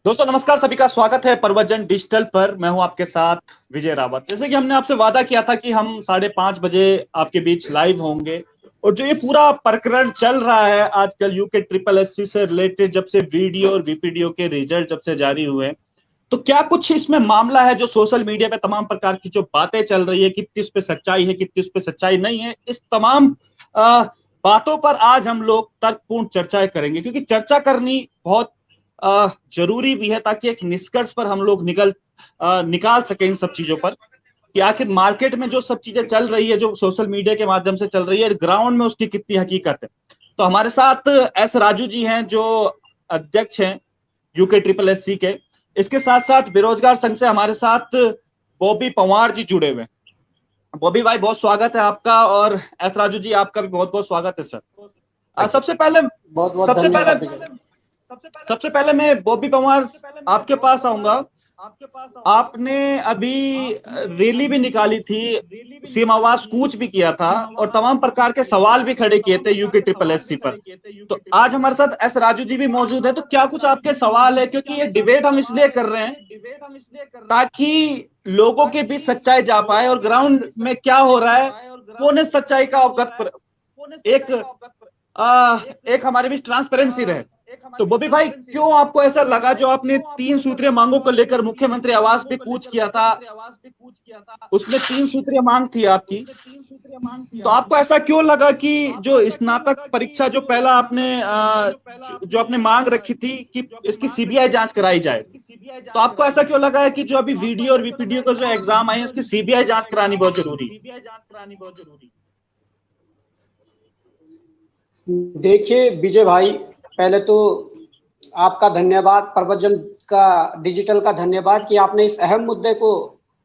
दोस्तों नमस्कार, सभी का स्वागत है प्रवचन डिजिटल पर। मैं हूं आपके साथ विजय रावत। जैसे कि हमने आपसे वादा किया था कि हम 5:30 बजे आपके बीच लाइव होंगे, और जो ये पूरा प्रकरण चल रहा है आजकल यूके ट्रिपल एससी से रिलेटेड, जब से वीडियो और वीपीडीओ के रिजल्ट जब से जारी हुए, तो क्या कुछ इसमें मामला है जो सोशल मीडिया पे तमाम प्रकार की जो बातें चल रही है, कितनी उस पे सच्चाई है, कितनी उस पे सच्चाई नहीं है, इस तमाम आ, बातों पर आज हम लोग तर्कपूर्ण चर्चाएं करेंगे, क्योंकि चर्चा करनी बहुत जरूरी भी है, ताकि एक निष्कर्ष पर हम लोग निकाल सके इन सब चीजों पर कि आखिर मार्केट में जो सब चीजें चल रही है, जो सोशल मीडिया के माध्यम से चल रही है, ग्राउंड में उसकी कितनी हकीकत है। तो हमारे साथ एस राजू जी हैं, जो अध्यक्ष हैं यूके ट्रिपल एससी के। इसके साथ साथ बेरोजगार संघ से हमारे साथ बॉबी पंवार जी जुड़े हुए। बॉबी भाई, बहुत स्वागत है आपका, और एस राजू जी आपका भी बहुत बहुत स्वागत है सर। सबसे पहले बहुत बहुत सबसे धन्यवाद। पहले सबसे पहले मैं बॉबी पंवार आपके पास आऊंगा। आपने अभी रैली भी निकाली थी, सीमावास कूच भी किया था, और तमाम प्रकार के सवाल भी खड़े किए थे यूके ट्रिपल एससी पर। तो आज हमारे साथ एस राजू जी भी मौजूद है। तो क्या कुछ आपके सवाल है, क्योंकि ये डिबेट हम इसलिए कर रहे हैं ताकि लोगों के बीच सच्चाई जा पाए, और ग्राउंड में क्या हो रहा है वो ने सच्चाई का एक एक हमारे बीच ट्रांसपेरेंसी रहे। तो बॉबी भाई, क्यों आपको ऐसा लगा, जो आपने 3 सूत्रीय मांगों को लेकर मुख्यमंत्री आवास पे कूच किया था, उसमें 3 सूत्रीय मांग थी आपकी, तो आपको ऐसा क्यों लगा कि जो स्नातक परीक्षा जो पहला आपने जो आपने मांग रखी थी कि इसकी सीबीआई जांच कराई जाए, तो आपको ऐसा क्यों लगा है कि जो अभी वीडियो और वीपीडीओ का जो एग्जाम आए उसकी सीबीआई जांच करानी बहुत जरूरी? देखिए विजय भाई, पहले तो आपका धन्यवाद, प्रवचन का डिजिटल का धन्यवाद कि आपने इस अहम मुद्दे को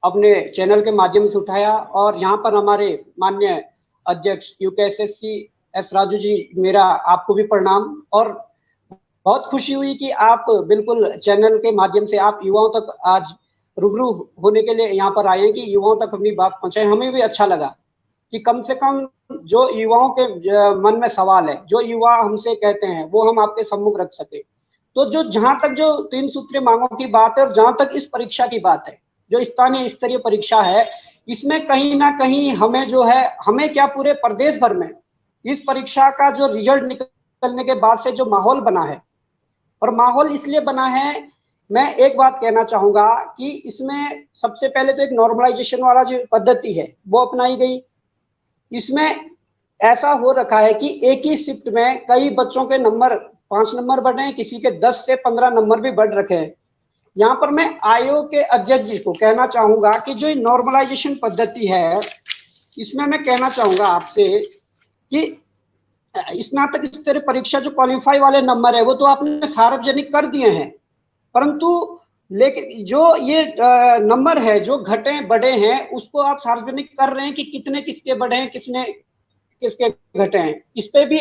अपने चैनल के माध्यम से उठाया। और यहाँ पर हमारे माननीय अध्यक्ष यूकेएसएससी एस राजू जी, मेरा आपको भी प्रणाम। और बहुत खुशी हुई कि आप बिल्कुल चैनल के माध्यम से आप युवाओं तक आज रूबरू होने के लिए यहाँ पर आए हैं कि युवाओं तक अपनी बात पहुंचाएं। हमें भी अच्छा लगा कि कम से कम जो युवाओं के मन में सवाल है, जो युवा हमसे कहते हैं, वो हम आपके सम्मुख रख सके। तो जो जहां तक जो 3 सूत्रीय मांगों की बात है, और जहां तक इस परीक्षा की बात है, जो स्थानीय स्तरीय परीक्षा है, इसमें कहीं ना कहीं हमें जो है, हमें क्या पूरे प्रदेश भर में इस परीक्षा का जो रिजल्ट निकलने के बाद से जो माहौल बना है, और माहौल इसलिए बना है, मैं एक बात कहना चाहूंगा कि इसमें सबसे पहले तो एक नॉर्मलाइजेशन वाला जो पद्धति है वो अपनाई गई। इसमें ऐसा हो रखा है कि एक ही शिफ्ट में कई बच्चों के नंबर 5 नंबर बढ़े हैं, किसी के 10 से 15 नंबर भी बढ़ रखे हैं। यहाँ पर मैं आयोग के अध्यक्ष जी को कहना चाहूंगा कि जो नॉर्मलाइजेशन पद्धति है, इसमें मैं कहना चाहूंगा आपसे कि स्नातक स्तरीय परीक्षा जो क्वालिफाई वाले नंबर है वो तो आपने सार्वजनिक कर दिए हैं, परंतु लेकिन जो ये नंबर है जो घटे बढ़े हैं, उसको आप सार्वजनिक कर रहे हैं कि कितने किसके बढ़े हैं, किसने किसके घटे हैं। इस पे भी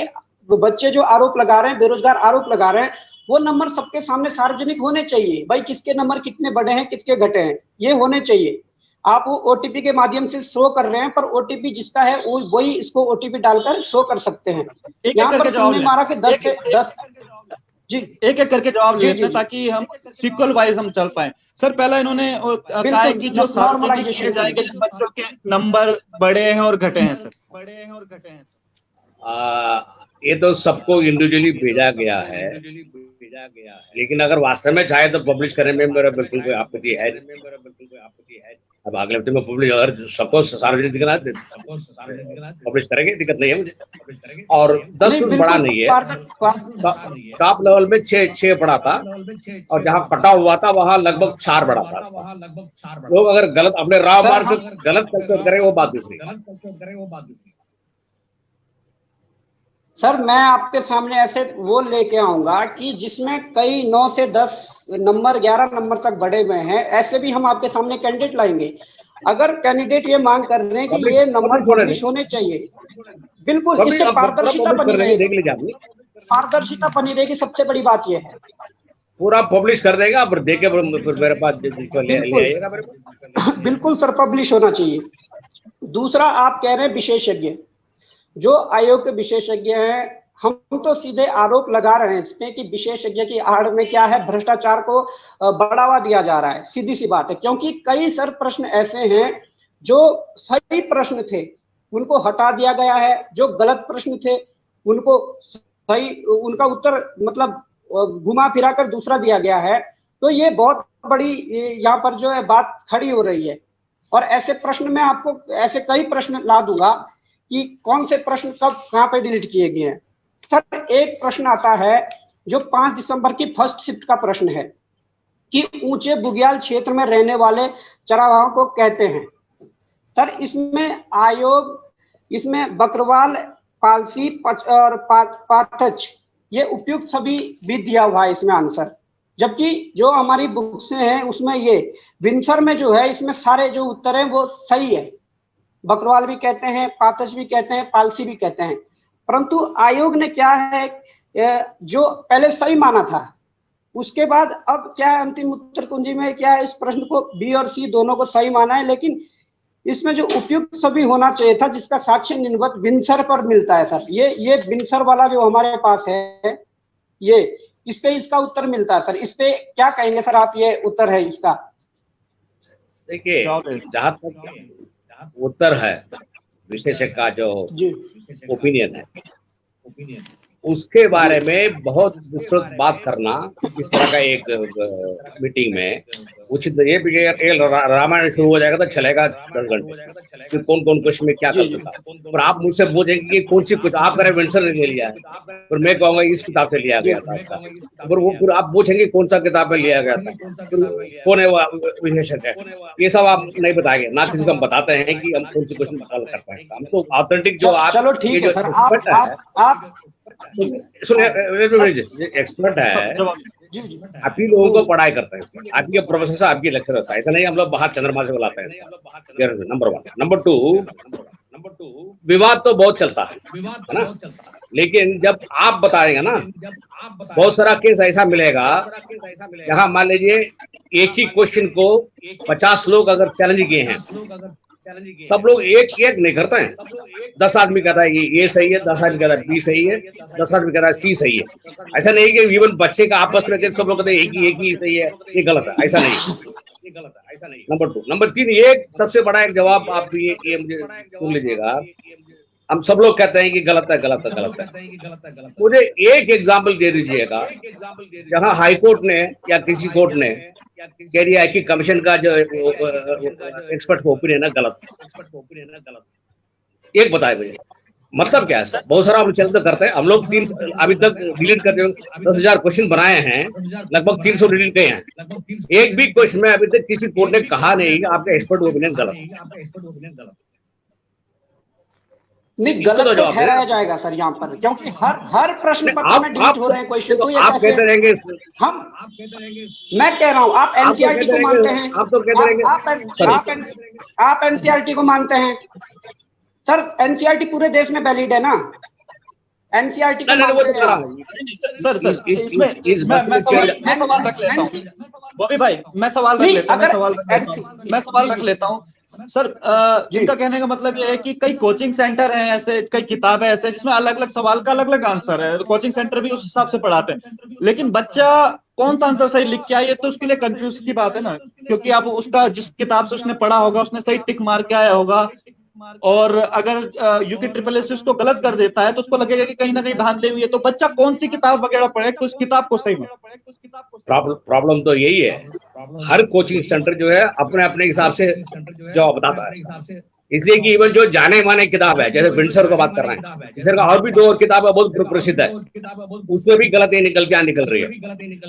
बच्चे जो आरोप लगा रहे हैं, बेरोजगार आरोप लगा रहे हैं, वो नंबर सबके सामने सार्वजनिक होने चाहिए। भाई किसके नंबर कितने बढ़े हैं, किसके घटे हैं, ये होने चाहिए। आप वो ओटीपी के माध्यम से शो कर रहे हैं, पर ओटीपी जिसका है वही इसको ओटीपी डालकर शो कर सकते हैं। यहाँ पर सुनने मारा कि 10 से 10 जी, एक एक करके जवाब लेते हैं ताकि हम सीक्वल वाइज हम चल पाए। सर, पहला इन्होंने कहा है कि जो सार्वजनिक किए जाएंगे बच्चों के नंबर बढ़े हैं और घटे हैं। सर, ये तो सबको इंडिविजुअली भेजा गया है, लेकिन अगर वास्तव में चाहे तो पब्लिश करने में मेरा बिल्कुल कोई आपत्ति है। अब अगले हफ्ते में पब्लिश, अगर सबको सार्वजनिक दिखना है पब्लिश करेंगे, दिक्कत नहीं है मुझे। और 10 बड़ा नहीं है, टॉप लेवल में 6 बड़ा था, और जहाँ कटा हुआ था वहां लगभग 4 बड़ा था। लोग अगर गलत अपने रॉ मार्क गलत कैलकुलेट करें वो बात दूसरी। सर, मैं आपके सामने ऐसे वो लेके आऊंगा कि जिसमें कई 9 से 10 नंबर 11 नंबर तक बढ़े हुए हैं, ऐसे भी हम आपके सामने कैंडिडेट लाएंगे। अगर कैंडिडेट ये मांग कर रहे हैं कि ये नंबर पब्लिश होने चाहिए, बिल्कुल, इससे पारदर्शिता बनी रहेगी। पारदर्शिता बनी रहेगी, सबसे बड़ी बात ये है। पूरा पब्लिश कर देगा, फिर देखे फिर मेरे पास ले आइएगा। बिल्कुल सर, पब्लिश होना चाहिए। दूसरा, आप कह रहे हैं विशेषज्ञ, जो आयोग के विशेषज्ञ हैं, हम तो सीधे आरोप लगा रहे हैं इसमें कि विशेषज्ञ की आड़ में क्या है, भ्रष्टाचार को बढ़ावा दिया जा रहा है, सीधी सी बात है। क्योंकि कई सर प्रश्न ऐसे हैं जो सही प्रश्न थे उनको हटा दिया गया है, जो गलत प्रश्न थे उनको सही, उनका उत्तर मतलब घुमा फिरा कर दूसरा दिया गया है। तो ये बहुत बड़ी यहाँ पर जो है बात खड़ी हो रही है। और ऐसे प्रश्न मैं आपको ऐसे कई प्रश्न ला दूंगा कि कौन से प्रश्न कब कहाँ पे डिलीट किए गए हैं। सर एक प्रश्न आता है जो 5 दिसंबर की फर्स्ट शिफ्ट का प्रश्न है कि ऊंचे बुग्याल क्षेत्र में रहने वाले चरागाहों को कहते हैं। सर इसमें आयोग इसमें बकरवाल, पालसी और पाथच ये उपयुक्त सभी भी दिया हुआ है इसमें आंसर। जबकि जो हमारी बुक्स हैं उसमें ये विंसर में जो है इसमें सारे जो उत्तर हैं वो सही है। बकरवाल भी कहते हैं, पाथच भी कहते हैं, पालसी भी कहते हैं। परंतु आयोग ने क्या है जो पहले सही माना था उसके बाद अब क्या है अंतिम उत्तर कुंजी में क्या है इस प्रश्न को बी और सी दोनों को सही माना है, लेकिन इसमें जो उपयुक्त सभी होना चाहिए था जिसका साक्ष्य निम्नवत विंसर पर मिलता है। सर ये विंसर वाला जो हमारे पास है ये इस पे इसका उत्तर मिलता है। सर इस पे क्या कहेंगे सर आप, ये उत्तर है इसका? देखिए जहां तक उत्तर है विशेषज्ञ का जो ओपिनियन है उसके बारे में बहुत विस्तृत बात करना इस तरह का एक मीटिंग में उचित ये रामायण शुरू हो जाएगा तो चलेगा 10 घंटे कि कौन कौन क्वेश्चन में क्या कर चुका। और आप मुझसे पूछेंगे कि कौन सी कुछ आप कह विंसर ने ले लिया है और मैं कहूंगा इस किताब से लिया गया था इसका। और वो फिर आप पूछेंगे कौन सा किताब में लिया गया था, कौन है वो विशेषज्ञ है, ये सब आप नहीं बताएंगे ना। किसी को हम बताते हैं कि हम कौन सी क्वेश्चन हल कर पाए इसका। हम तो ऑथेंटिक जो आप चलो ठीक है सर, आप एक्सपर्ट है आप ही लोगों को पढ़ाई करते हैं, आपके प्रोफेसर से आपके लेक्चरर से, ऐसा नहीं हम लोग बाहर चंद्रमा से बुलाते हैं। नंबर 1। नंबर 2 विवाद तो बहुत चलता है ना, लेकिन जब आप बताएंगे ना बहुत सारा केस ऐसा मिलेगा जहाँ मान लीजिए एक ही क्वेश्चन को 50 लोग अगर चैलेंज किए हैं, सब लोग एक नहीं करते हैं। 10 आदमी कहता है ये सही है, 10 आदमी कहता है बी सही है, 10 आदमी कहता है सी सही है। ऐसा नहीं कि इवन बच्चे का आपस में सब लोग कहते हैं एक ही सही है, ये गलत है, ऐसा नहीं। नंबर 2। नंबर 3 ये सबसे बड़ा एक जवाब आप ये मुझे सुन लीजिएगा। हम सब लोग कहते हैं कि गलत है। मुझे एक एग्जाम्पल दे दीजिएगा जहाँ हाईकोर्ट ने या किसी कोर्ट ने कह दिया है कि कमीशन का जो एक्सपर्ट का ओपिनियन है गलत। एक बताए मुझे, मतलब क्या है? बहुत सारा हम चैलेंज करते हैं हम लोग। अभी तक डिलीट करते हुए 10,000 क्वेश्चन बनाए हैं, लगभग 300 डिलीट किए हैं। एक भी क्वेश्चन में अभी तक किसी कोर्ट ने कहा नहीं आपका एक्सपर्ट ओपिनियन गलत नहीं। गलत तो ठहराया जाएगा सर यहाँ पर, क्योंकि हर प्रश्न पत्र में डिलीट हो रहे हैं क्वेश्चन। तो आप कहते रहेंगे मैं कह रहा हूँ आप एनसीईआरटी को मानते हैं, आप तो कहते रहेंगे आप एनसीईआरटी को मानते हैं। सर एनसीईआरटी पूरे देश में वैलिड है ना? एनसीईआरटी को मानते हैं सर इसमें मैं सवाल रख लेता हूँ बॉबी भाई, मैं सवाल रख लेता हूँ सर। जिनका कहने का मतलब ये है कि कई कोचिंग सेंटर हैं ऐसे, कई किताबें ऐसे जिसमें अलग अलग सवाल का अलग अलग आंसर है। कोचिंग सेंटर भी उस हिसाब से पढ़ाते हैं, लेकिन बच्चा कौन सा आंसर सही लिख के आए तो उसके लिए कंफ्यूज की बात है ना। क्योंकि आप उसका जिस किताब से उसने पढ़ा होगा उसने सही टिक मार के आया होगा, और अगर यूके SSS उसको गलत कर देता है तो उसको लगेगा कि कहीं ना कहीं धांधली हुई है। तो बच्चा कौन सी किताब वगैरह पढ़े कि उस किताब को सही में। प्रॉब्लम तो यही है, हर कोचिंग सेंटर जो है अपने अपने हिसाब से जवाब बताता है। इसलिए कि इवन जो जाने माने किताब है, जैसे विंसर को बात कर रहे हैं, विंसर का और भी 2 और किताब है बहुत प्रसिद्ध है, उसमें भी गलत निकल रही है।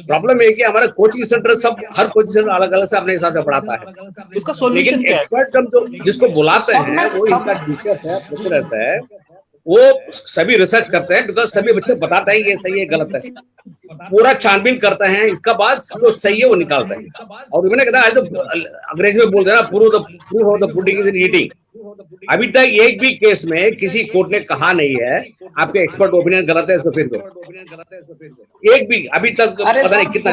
प्रॉब्लम है कि हमारा कोचिंग सेंटर सब हर कोचिंग सेंटर अलग अलग से अपने हिसाब से पढ़ाता है। इसका सॉल्यूशन क्या है? एक्सपर्ट हम जो जिसको बुलाते हैं वो इनका टीचर्स है, प्रोफेसर्स है, वो सभी रिसर्च करते हैं, बिकॉज सभी बच्चे बताते हैं ये सही है गलत है, पूरा छानबीन करते हैं, इसका बाद जो सही है वो निकालते हैं। और मैंने कहता है तो अंग्रेजी में बोलते हैं ना, proof of the pudding is in eating. अभी तक एक भी केस में किसी कोर्ट ने कहा नहीं है आपके एक्सपर्ट ओपिनियन गलत है इसको फिर दो। एक भी अभी तक पता नहीं कितना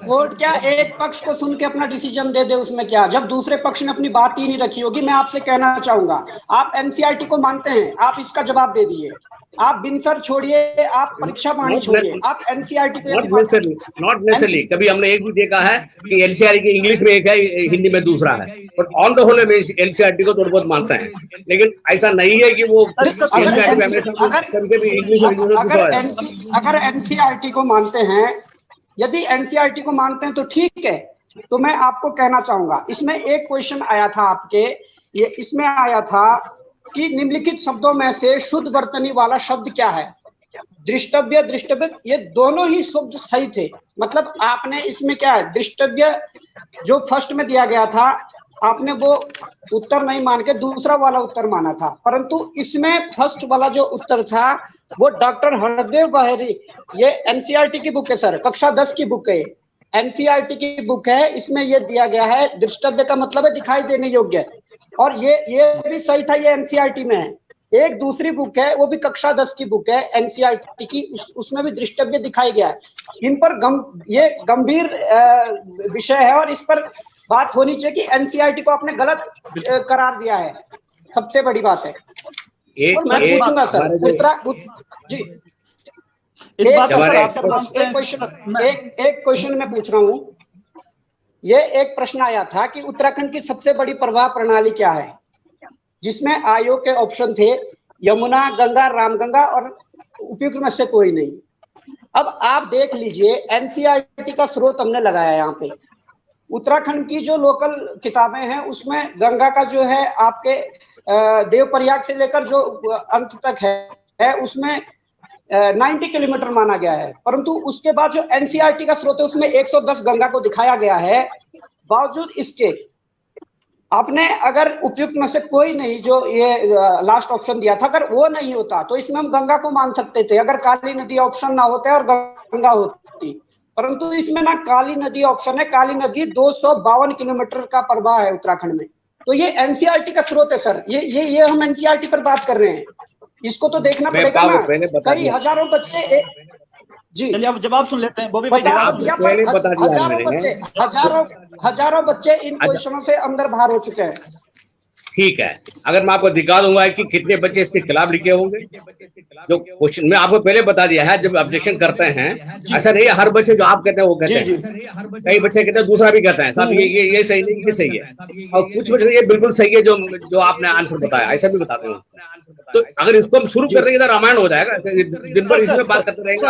कोर्ट क्या एक पक्ष को सुन के अपना डिसीजन दे दे, उसमें क्या, जब दूसरे पक्ष ने अपनी बात ही नहीं रखी होगी। मैं आपसे कहना चाहूंगा, आप एनसीईआरटी को मानते हैं, आप इसका जवाब दे दीजिए। आप बिनसर छोड़िए, आप परीक्षा वाणी छोड़िए, आप एनसीईआरटी को नॉट नेसेसरली कभी हमने एक भी देखा है कि एनसीईआरटी की इंग्लिश में एक है, हिंदी में दूसरा है, but on the whole NCERT को थोड़ा बहुत मानते हैं, लेकिन ऐसा नहीं है कि वो अगर एनसीईआरटी को मानते हैं, यदि एनसीईआरटी को मानते हैं तो ठीक है। तो मैं आपको कहना चाहूंगा, इसमें एक क्वेश्चन आया था आपके, ये इसमें आया था कि निम्नलिखित शब्दों में से शुद्ध वर्तनी वाला शब्द क्या है। दृष्टव्य, दृष्टव्य, ये दोनों ही शब्द सही थे। मतलब आपने इसमें क्या है, दृष्टव्य जो फर्स्ट में दिया गया था, आपने वो उत्तर नहीं मान के दूसरा वाला उत्तर माना था, परंतु इसमें फर्स्ट वाला जो उत्तर था वो डॉक्टर हरदेव बहेरी, ये एनसीईआरटी की बुक है सर, कक्षा 10 की बुक है, एनसीईआरटी की बुक है, इसमें ये दिया गया है दृष्टव्य का मतलब है दिखाई देने योग्य, और ये भी सही था, ये एनसीईआरटी में है। एक दूसरी बुक है, वो भी कक्षा 10 की बुक है एनसीईआरटी की, उसमें भी दृष्टव्य दिखाई गया है। इन पर ये गंभीर विषय है और इस पर बात होनी चाहिए कि एनसीईआरटी को आपने गलत करार दिया है, सबसे बड़ी बात है। मैं पूछूंगा सर दूसरा जी, एक क्वेश्चन मैं पूछ रहा हूँ। ये एक प्रश्न आया था कि उत्तराखंड की सबसे बड़ी प्रवाह प्रणाली क्या है, जिसमें आयोग के ऑप्शन थे यमुना, गंगा, रामगंगा और उपयुक्त में से कोई नहीं। अब आप देख लीजिए, एनसीईआरटी का स्रोत हमने लगाया यहाँ पे, उत्तराखंड की जो लोकल किताबें हैं उसमें गंगा का जो है आपके देवप्रयाग से लेकर जो अंत तक है उसमें 90 किलोमीटर माना गया है, परंतु उसके बाद जो एनसीईआरटी का स्रोत है उसमें 110 गंगा को दिखाया गया है। बावजूद इसके आपने अगर उपयुक्त में से कोई नहीं, जो ये लास्ट ऑप्शन दिया था, अगर वो नहीं होता तो इसमें हम गंगा को मान सकते थे, अगर काली नदी ऑप्शन ना होता और गंगा होती, परंतु इसमें ना काली नदी ऑप्शन है। काली नदी 252 किलोमीटर का प्रवाह है उत्तराखंड में, तो ये एनसीईआरटी का स्रोत है सर। ये हम एनसीईआरटी पर बात कर रहे हैं, इसको तो देखना पड़ेगा ना। कई हजारों बच्चे जी, चलिए अब जवाब सुन लेते हैं। वो भी हजारों बच्चे इन क्वेश्चनों से अंदर बाहर हो चुके हैं। ठीक है, अगर मैं आपको दिखा दूंगा कि कितने बच्चे इसके खिलाफ लिखे होंगे, जो क्वेश्चन मैं आपको पहले बता दिया है, जब ऑब्जेक्शन करते हैं ऐसा नहीं है हर बच्चे जो आप कहते हैं वो कहते हैं, कई बच्चे कहते हैं दूसरा भी कहते हैं साहब ये सही नहीं, ये सही है, और कुछ बच्चे ये बिल्कुल सही है जो आपने आंसर बताया, ऐसा भी बताते हैं। तो अगर इसको हम शुरू कर देंगे तो रामायण हो जाएगा, दिन भर इसमें बात करते रहेंगे।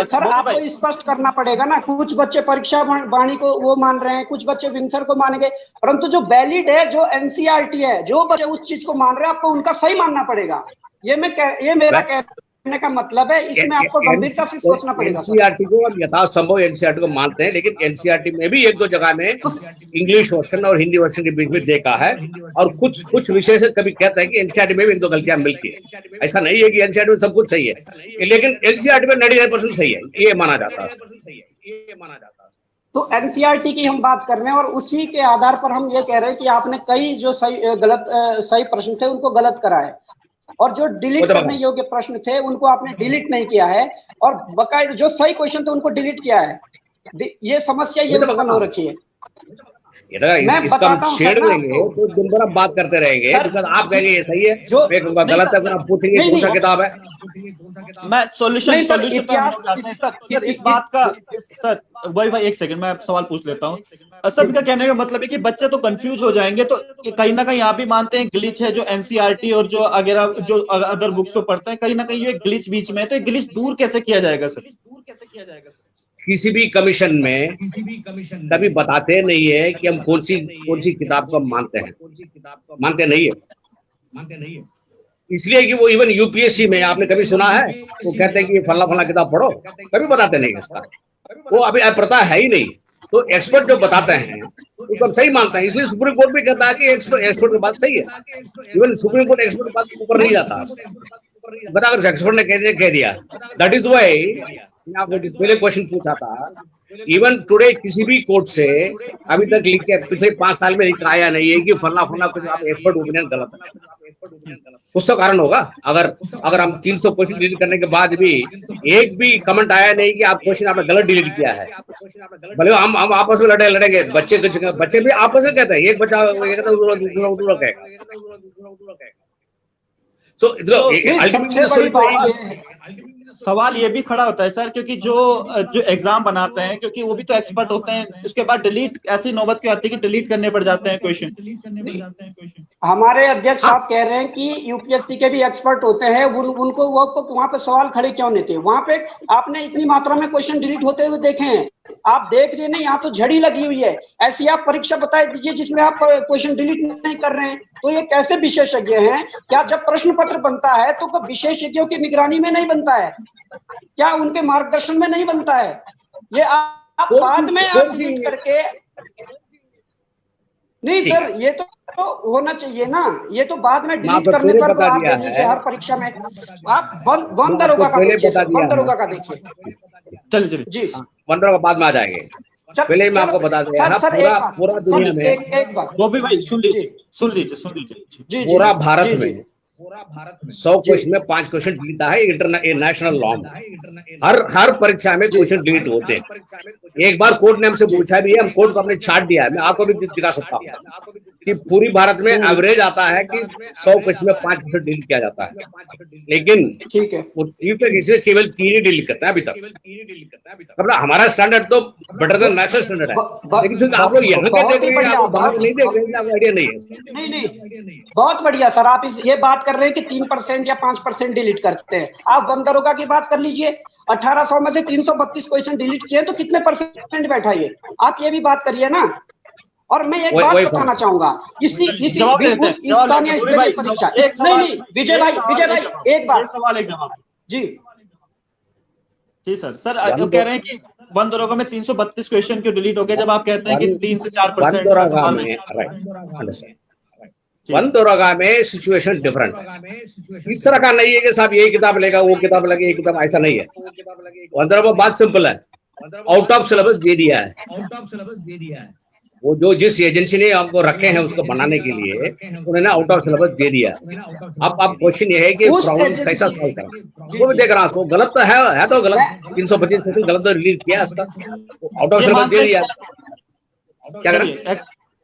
सर आपको स्पष्ट करना पड़ेगा ना, कुछ बच्चे परीक्षा वाणी को वो मान रहे हैं, कुछ बच्चे विंसर को मानेंगे, परंतु जो वैलिड है, जो एनसीईआरटी है, जो बच्चे उस चीज को मान रहे हैं आपको उनका सही मानना पड़ेगा। ये मेरा कहने का मतलब है, इसमें आपको गंभीरता से सोचना पड़ेगा। एनसीईआरटी को हम यथासंभव एनसीईआरटी को मानते हैं, लेकिन एनसीईआरटी में भी एक दो जगह में इंग्लिश वर्जन और हिंदी वर्जन के बीच में देखा है, और कुछ विषय से कभी कहता है कि एनसीईआरटी में भी इन दो गलतियां मिलती है। ऐसा नहीं है कि एनसीईआरटी में सब कुछ सही है, लेकिन एनसीईआरटी में 99% सही है, ये माना जाता है। तो एनसीईआरटी की हम बात कर रहे हैं और उसी के आधार पर हम ये कह रहे हैं कि आपने कई जो सही प्रश्न थे उनको गलत करा है, और जो डिलीट करने योग्य प्रश्न थे उनको आपने डिलीट नहीं किया है, और बकायदा जो सही क्वेश्चन थे उनको डिलीट किया है। ये समस्या ये उत्पन्न हो रखी है। इसका हम छेड़ देंगे तो दिन भर आप बात करते रहेंगे, बिकॉज़ आप कहेंगे ये सही है, मैं कहूंगा गलत है, आप पूछेंगे कौन सा किताब है। मैं सॉल्यूशन सर इस बात का सर भाई एक सेकंड मैं सवाल पूछ लेता हूँ। सर का कहने का मतलब है कि बच्चे तो कंफ्यूज हो जाएंगे, तो कहीं ना कहीं आप भी मानते हैं ग्लिच है जो एनसीईआरटी और जो अगर जो अदर बुक्स को पढ़ते हैं, कहीं ना कहीं ये ग्लिच बीच में है, तो ये ग्लिच दूर कैसे किया जाएगा सर? किसी भी कमीशन में कभी बताते नहीं है कि हम कौन सी किताब को मानते हैं, मानते नहीं है। इसलिए कि वो इवन यूपीएससी में आपने कभी सुना है वो कहते हैं कि फला किताब पढ़ो, कभी बताते नहीं है इसका, वो अभी पता है ही नहीं। तो एक्सपर्ट जो बताते हैं उसको हम सही मानते हैं, इसलिए सुप्रीम कोर्ट भी कहता है कि एक्सपर्ट की बात सही है। इवन सुप्रीम कोर्ट एक्सपर्ट की बात के ऊपर नहीं जाता, बता अगर एक्सपर्ट ने कह दिया, दैट इज वाई आपने पहले क्वेश्चन पूछा था, इवन टुडे किसी भी कोर्ट से अभी तक लिख के पिछले 5 साल में लिखा आया नहीं है कि फला कुछ आप एक्सपर्ट ओपिनियन गलत है। कुछ तो कारण होगा। अगर हम 300 क्वेश्चन डिलीट करने के बाद भी एक भी कमेंट आया नहीं कि आप क्वेश्चन आपने गलत डिलीट किया है, भले हम आपस में लड़ेंगे, बच्चे भी आपस में कहते हैं, एक बच्चा दूसरा कहेगा। So, सवाल ये भी खड़ा होता है सर, क्योंकि जो एग्जाम बनाते हैं, क्योंकि वो भी तो एक्सपर्ट होते हैं, उसके बाद डिलीट ऐसी नौबत क्यों आती है कि डिलीट करने पड़ जाते हैं क्वेश्चन। हमारे अध्यक्ष साहब कह रहे हैं कि यूपीएससी के भी एक्सपर्ट होते हैं, उनको वो वहां पे सवाल खड़े क्यों नहीं थे? वहां पे आपने इतनी मात्रा में क्वेश्चन डिलीट होते हुए देखे हैं, आप देख रहे नहीं, यहाँ तो झड़ी लगी हुई है। ऐसी आप परीक्षा बता दीजिए जिसमें आप क्वेश्चन डिलीट नहीं कर रहे हैं। तो ये कैसे विशेषज्ञ हैं? क्या जब प्रश्न पत्र बनता है तो विशेषज्ञों की निगरानी में नहीं बनता है? क्या उनके मार्गदर्शन में नहीं बनता है? ये आप बाद में आप डिलीट करके नहीं सर, ये तो होना चाहिए ना, ये तो बाद में डिलीट करने पर तो आप देंगे हर परीक्षा में। आप वन दरोगा का देखिए, वन दरोगा का देखिए। चलिए जी, वन दरोगा बाद में आ जाएंगे। पहले मैं आपको बता दें, पूरा दुनिया में एक बात वो भी भाई सुन लीजिए पूरा भारत में 100 क्वेश्चन में 5 क्वेश्चन डिलीट है। नेशनल लॉ हर परीक्षा में क्वेश्चन डिलीट होते हैं। एक बार कोर्ट ने हमसे पूछा भी है, हम कोर्ट को अपने छाट दिया है, मैं आपको भी दिखा सकता हूँ कि पूरी भारत में एवरेज आता है कि 100 क्वेश्चन में 5 क्वेश्चन डिलीट किया जाता है, लेकिन ठीक है किसी केवल 3 ही डिलीट करता है अभी तक। हमारा स्टैंडर्ड तो बेटर देन नेशनल स्टैंडर्ड है, लेकिन आप लोग यहाँ के देख रहे हैं, आप बाहर नहीं देख रहे हैं, आपको आइडिया नहीं है। नहीं, बहुत बढ़िया सर, आप ये बात कर रहे हैं कि 3% या 5% डिलीट करते हैं। आप वन दरोगा की बात कर लीजिए, 1800 में से 332 क्वेश्चन डिलीट किए तो कितने परसेंट बैठा ये? आप ये भी बात करिए ना। और मैं एक बात बताना चाहूंगा, इसी स्थानीय स्तरीय परीक्षा, नहीं विजय भाई एक बात, सवाल एक जवाब जी सर कह रहे हैं कि वन दरोगा में 332 क्वेश्चन क्यों डिलीट हो गए, जब आप कहते हैं कि 3 से 4%। वन दरोगा में सिचुएशन डिफरेंट है, इस तरह का नहीं है कि साहब ये किताब लेगा वो किताब लगे, ये किताब, ऐसा नहीं है। वन दरोगा बात सिंपल है, आउट ऑफ सिलेबस दे दिया है। वो जो जिस एजेंसी ने आपको रखे हैं उसको बनाने के लिए, उन्होंने आउट ऑफ सिलेबस दे दिया। अब क्वेश्चन ये है कि प्रॉब्लम कैसा सॉल्व करें, वो भी देख रहा हूँ। गलत तो है तो गलत, 325 क्वेश्चन गलत तो रिलीज किया, उसका आउट ऑफ सिलेबस दे दिया, क्या करें?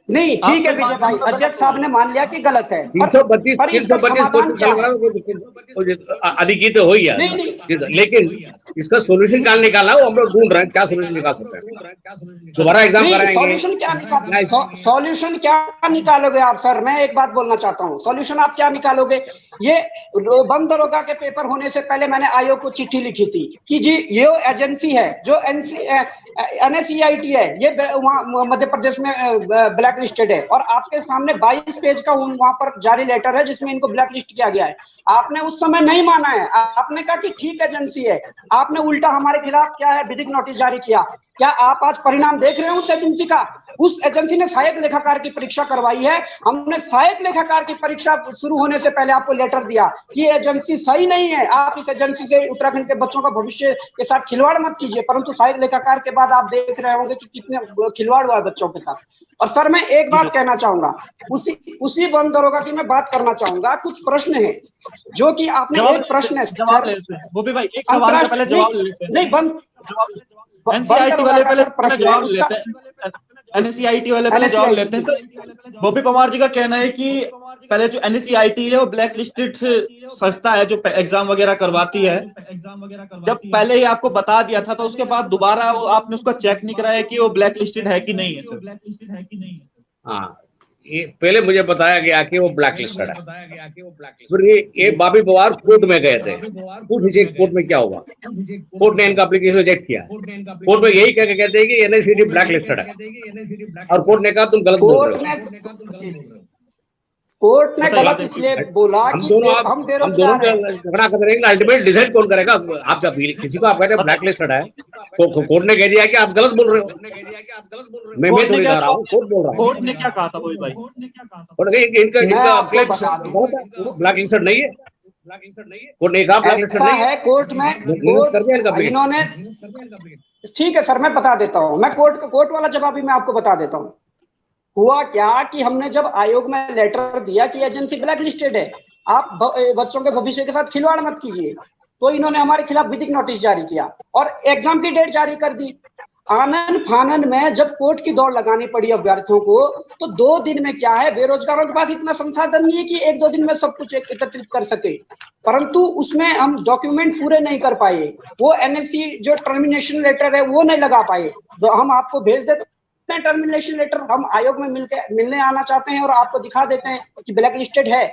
नहीं ठीक है विजय भाई, अध्यक्ष साहब ने मान लिया कि गलत है। 332 अधिकृत हो गया, लेकिन इसका सोल्यूशन क्या निकालना वो हम लोग ढूंढ रहे हैं, क्या सोल्यूशन निकाल सकते हैं। दोबारा एग्जाम कराएंगे। सॉल्यूशन क्या निकालोगे आप सर? मैं एक बात बोलना चाहता हूँ, सॉल्यूशन आप क्या निकालोगे? ये वन दरोगा के पेपर होने से पहले मैंने आयोग को चिट्ठी लिखी थी कि जी ये एजेंसी है जो NSEIT है, ये वहाँ मध्य प्रदेश में ब्लैक लिस्टेड है, और आपके सामने 22 पेज का वहां पर जारी लेटर है जिसमें इनको ब्लैक लिस्ट किया गया है। आपने उस समय नहीं माना है, आपने कहा कि ठीक एजेंसी है, आपने उल्टा हमारे खिलाफ क्या है विधिक नोटिस जारी किया। क्या आप आज परिणाम देख रहे हैं उस एजेंसी का? उस एजेंसी ने सहायक लेखाकार की परीक्षा करवाई है, हमने सहायक लेखाकार की परीक्षा शुरू होने से पहले आपको लेटर दिया कि एजेंसी सही नहीं है, आप इस एजेंसी से उत्तराखंड के बच्चों का भविष्य के साथ खिलवाड़ मत कीजिए। परंतु सहायक लेखाकार के बाद आप देख रहे होंगे कि कितने खिलवाड़ हुआ है बच्चों के साथ। और सर मैं एक बात कहना चाहूंगा, उसी वन दरोगा की मैं बात करना चाहूंगा। कुछ प्रश्न है जो कि आपने एक प्रश्न है वो भी भाई एक सवाल का पहले जवाब NCERT वाले पहले जवाब लेते हैं। NSEIT वाले पहले जवाब लेते हैं सर। बॉबी पवार जी का कहना है कि पहले जो NSEIT है वो ब्लैक लिस्टेड संस्था है जो एग्जाम वगैरह करवाती है। जब पहले ही आपको बता दिया था तो उसके बाद दोबारा आपने उसका चेक नहीं कराया कि वो ब्लैक लिस्टेड है कि नहीं है सर? हाँ, ये पहले मुझे बताया गया कि वो ब्लैक लिस्टेड है, फिर ये बॉबी पवार कोर्ट में गए थे। कोर्ट में क्या हुआ, कोर्ट ने इनका एप्लीकेशन रिजेक्ट किया। कोर्ट में यही कह के कहते हैं कि NSEIT ब्लैक लिस्टेड है, और कोर्ट ने कहा तुम गलत बोल रहे हो। कोर्ट ने गलत इसलिए बोला कि हम झगड़ा कर रहे हैं, अल्टीमेट डिसाइड कौन करेगा? आपका किसी को आप कहते हैं ब्लैक लिस्टेड है, कोर्ट ने कह दिया कि आप गलत बोल रहे हो। मैं थोड़ी कह रहा हूँ, कोर्ट बोल रहा है। कोर्ट ने क्या कहा था वही भाई? इनका ब्लैक लिस्टेड नहीं है, कोर्ट ने कहा ब्लैक लिस्टेड नहीं है। कोर्ट में इन्होंने, ठीक है सर मैं बता देता हूँ, मैं कोर्ट वाला जवाब भी मैं आपको बता देता हूँ। हुआ क्या कि हमने जब आयोग में लेटर दिया कि एजेंसी ब्लैक लिस्टेड है, आप बच्चों के भविष्य के साथ खिलवाड़ मत कीजिए, तो इन्होंने हमारे खिलाफ विधिक नोटिस जारी किया और एग्जाम की डेट जारी कर दी। आनन फानन में जब कोर्ट की दौड़ लगानी पड़ी अभ्यर्थियों को, तो 2 दिन में क्या है, बेरोजगारों के पास इतना संसाधन नहीं है कि 1-2 दिन में सब कुछ एकत्रित कर सके, परंतु उसमें हम डॉक्यूमेंट पूरे नहीं कर पाए। वो एनएससी जो टर्मिनेशन लेटर है वो नहीं लगा पाए, तो हम आपको भेज देते हैं टर्मिनेशन लेटर, हम आयोग में मिलने आना चाहते हैं और आपको दिखा देते हैं कि ब्लैक लिस्टेड है,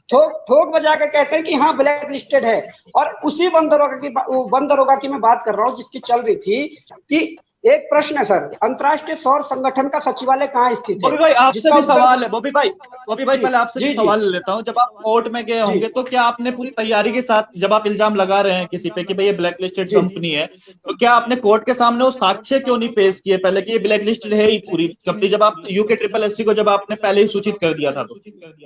ठोक बजा के कहते हैं कि हाँ ब्लैक लिस्टेड है। और उसी वन दरोगा की मैं बात कर रहा हूँ जिसकी चल रही थी कि एक प्रश्न है सर, अंतर्राष्ट्रीय सौर संगठन का सचिवालय कहाँ स्थित है? बॉबी भाई आपसे भी सवाल है, बॉबी भाई पहले आपसे भी सवाल लेता हूँ। जब आप कोर्ट में गए होंगे तो क्या आपने पूरी तैयारी के साथ, जब आप इल्जाम लगा रहे हैं किसी पे कि भाई ये ब्लैक लिस्टेड कंपनी है, तो क्या आपने कोर्ट के सामने वो साक्ष्य क्यों नहीं पेश किए पहले कि ये ब्लैक लिस्टेड है ही पूरी कंपनी, जब आप यूके SSS को जब आपने पहले ही सूचित कर दिया था? तो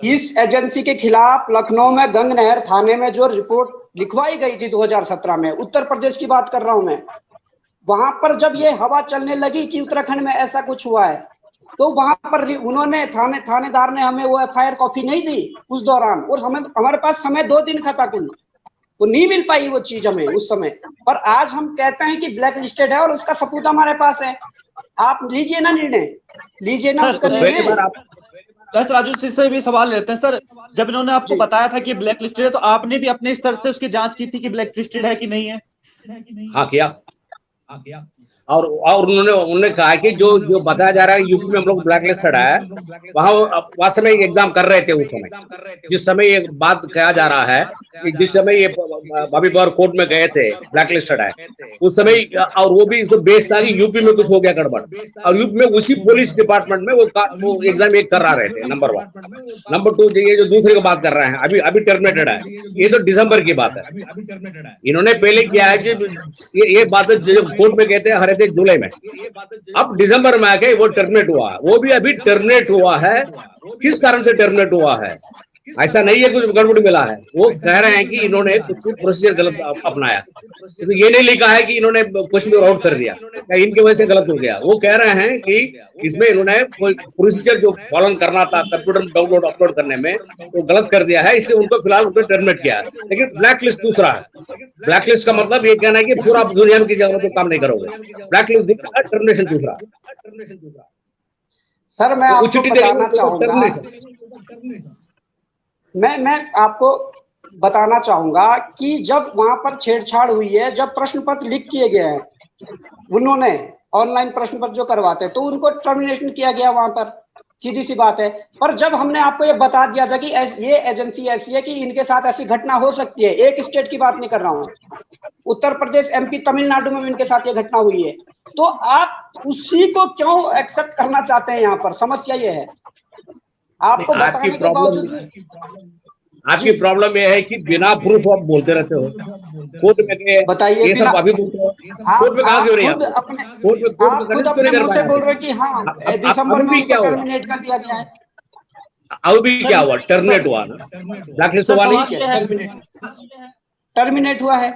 इस एजेंसी के खिलाफ लखनऊ में गंगनहर थाने में जो रिपोर्ट लिखवाई गई थी 2017 में, उत्तर प्रदेश की बात कर रहा हूं मैं, वहां पर जब ये हवा चलने लगी कि उत्तराखंड में ऐसा कुछ हुआ है, तो वहां पर उन्होंने थानेदार ने हमें वो FIR कॉपी नहीं दी उस दौरान, और हमारे पास समय 2 दिन का था कुल, वो नहीं मिल पाई वो चीज हमें उस समय। पर आज हम कहते हैं कि ब्लैक लिस्टेड है और उसका सबूत हमारे पास है, आप लीजिए ना निर्णय, लीजिए ना उसका निर्णय। सर राजू सिंह से भी सवाल लेते हैं सर, जब इन्होंने आपको बताया था कि ब्लैक लिस्टेड है तो आपने भी अपने स्तर से उसकी जांच की थी कि ब्लैक लिस्टेड है कि नहीं है? हाँ किया। और उन्होंने कहा कि जो बताया जा रहा है यूपी में हम लोग ब्लैक लिस्टेड है, वहां समय एग्जाम कर रहे थे उस समय, जिस समय ये बात कहा जा रहा है कि जिस समय ये बॉबी पवार कोर्ट में गए थे ब्लैक लिस्टेड है उस समय, और वो भी इसको बेस था कि यूपी में कुछ हो गया गड़बड़, और यूपी में उसी पुलिस डिपार्टमेंट में वो एग्जाम एक करा रहे थे, नंबर 1। नंबर 2 ये जो दूसरे की बात कर रहे हैं अभी टर्मिनेटेड है, ये तो दिसंबर की बात है। इन्होंने पहले किया है कि ये बात कोर्ट में कहते हैं जुलाई में, अब दिसंबर में आके वो टर्मिनेट हुआ, वो भी अभी टर्मिनेट हुआ है। किस कारण से टर्मिनेट हुआ है? ऐसा नहीं है कुछ गड़बड़ मिला है, वो कह रहे हैं कि इन्होंने कुछ प्रोसीजर गलत अपनाया, तो ये नहीं लिखा है कि इन्होंने कुछ भी आउट कर दिया या इनकी वजह से गलत हो गया। वो कह रहे हैं कि इसमें इन्होंने कोई प्रोसीजर जो फॉलो करना था कंप्यूटर में डाउनलोड अपलोड करने में वो गलत कर दिया है, इसलिए उनको फिलहाल उनको टर्मिनेट किया है। लेकिन ब्लैक लिस्ट दूसरा है। ब्लैक लिस्ट का मतलब ये कहना है कि पूरा दुनिया में किसी जगह पे काम नहीं करोगे, ब्लैक लिस्ट दूसरा, टर्मिनेशन दूसरा। सर मैं आपको बताना चाहूंगा, मैं आपको बताना चाहूंगा कि जब वहां पर छेड़छाड़ हुई है, जब प्रश्न पत्र लीक किए गए हैं, उन्होंने ऑनलाइन प्रश्न पत्र जो करवाते तो उनको टर्मिनेशन किया गया वहां पर, सीधी सी बात है। पर जब हमने आपको ये बता दिया था कि ये एजेंसी ऐसी है कि इनके साथ ऐसी घटना हो सकती है, एक स्टेट की बात नहीं कर रहा हूँ, उत्तर प्रदेश, MP, तमिलनाडु में इनके साथ ये घटना हुई है, तो आप उसी को क्यों एक्सेप्ट करना चाहते हैं? यहाँ पर समस्या ये है, आपको बताने के बावजूद। आपकी प्रॉब्लम ये है कि बिना प्रूफ आप बोलते रहते हो, कोर्ट में बताइए ये सब अभी कोर्ट में कहा क्यों नहीं? कोर्ट में बोल रहे कि हाँ दिसंबर में टर्मिनेट कर दिया गया है, अब भी क्या हुआ? टर्मिनेट हुआ ना, ब्लैक लिस्ट हुआ नहीं, टर्मिनेट हुआ है।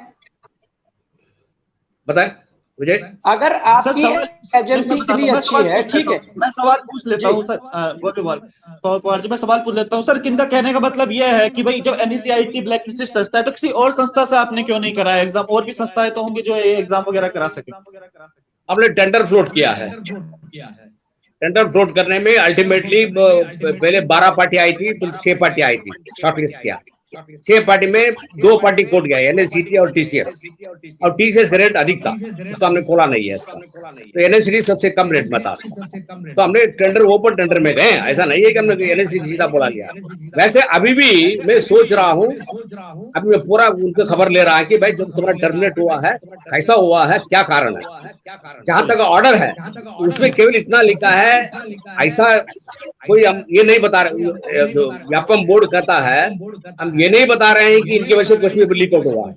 बताए विजय, अगर आपकी एजेंसी इतनी अच्छी है, ठीक है, मैं सवाल पूछ लेता हूँ सर, मैं सवाल पूछ लेता हूँ सर। किनका कहने का मतलब यह है कि भाई जब NSCIT ब्लैक लिस्टेड संस्था है तो किसी और संस्था से आपने क्यों नहीं कराया एग्जाम? और भी संस्थाएं तो होंगी जो एग्जाम वगैरह करा सके। आपने टेंडर फ्लोट किया है, टेंडर फ्लोट करने में अल्टीमेटली पहले 12 पार्टी आई थी, फिर 6 पार्टी आई थी, शॉर्टलिस्ट किया। 6 पार्टी में 2 पार्टी कोर्ट गया, NSCT और TCS, और TCS का रेट अधिक था, तो हमने खोला नहीं है इसका, तो NSCT सबसे कम रेट में था, तो हमने टेंडर ओपन टेंडर में गए। ऐसा नहीं है कि हमने NSCT सीधा बोला लिया। वैसे अभी भी मैं सोच रहा हूँ, अभी मैं पूरा उनकी खबर ले रहा है कि भाई जब तुम्हारा टर्मिनेट हुआ है कैसा हुआ है, क्या कारण है। जहां तक ऑर्डर है उसमें केवल इतना लिखा है, ऐसा कोई हम ये नहीं बता रहे, व्यापम बोर्ड कहता है हम ये नहीं बता रहे हैं कि इनकी वजह से कुछ भी लीक आउट हुआ है।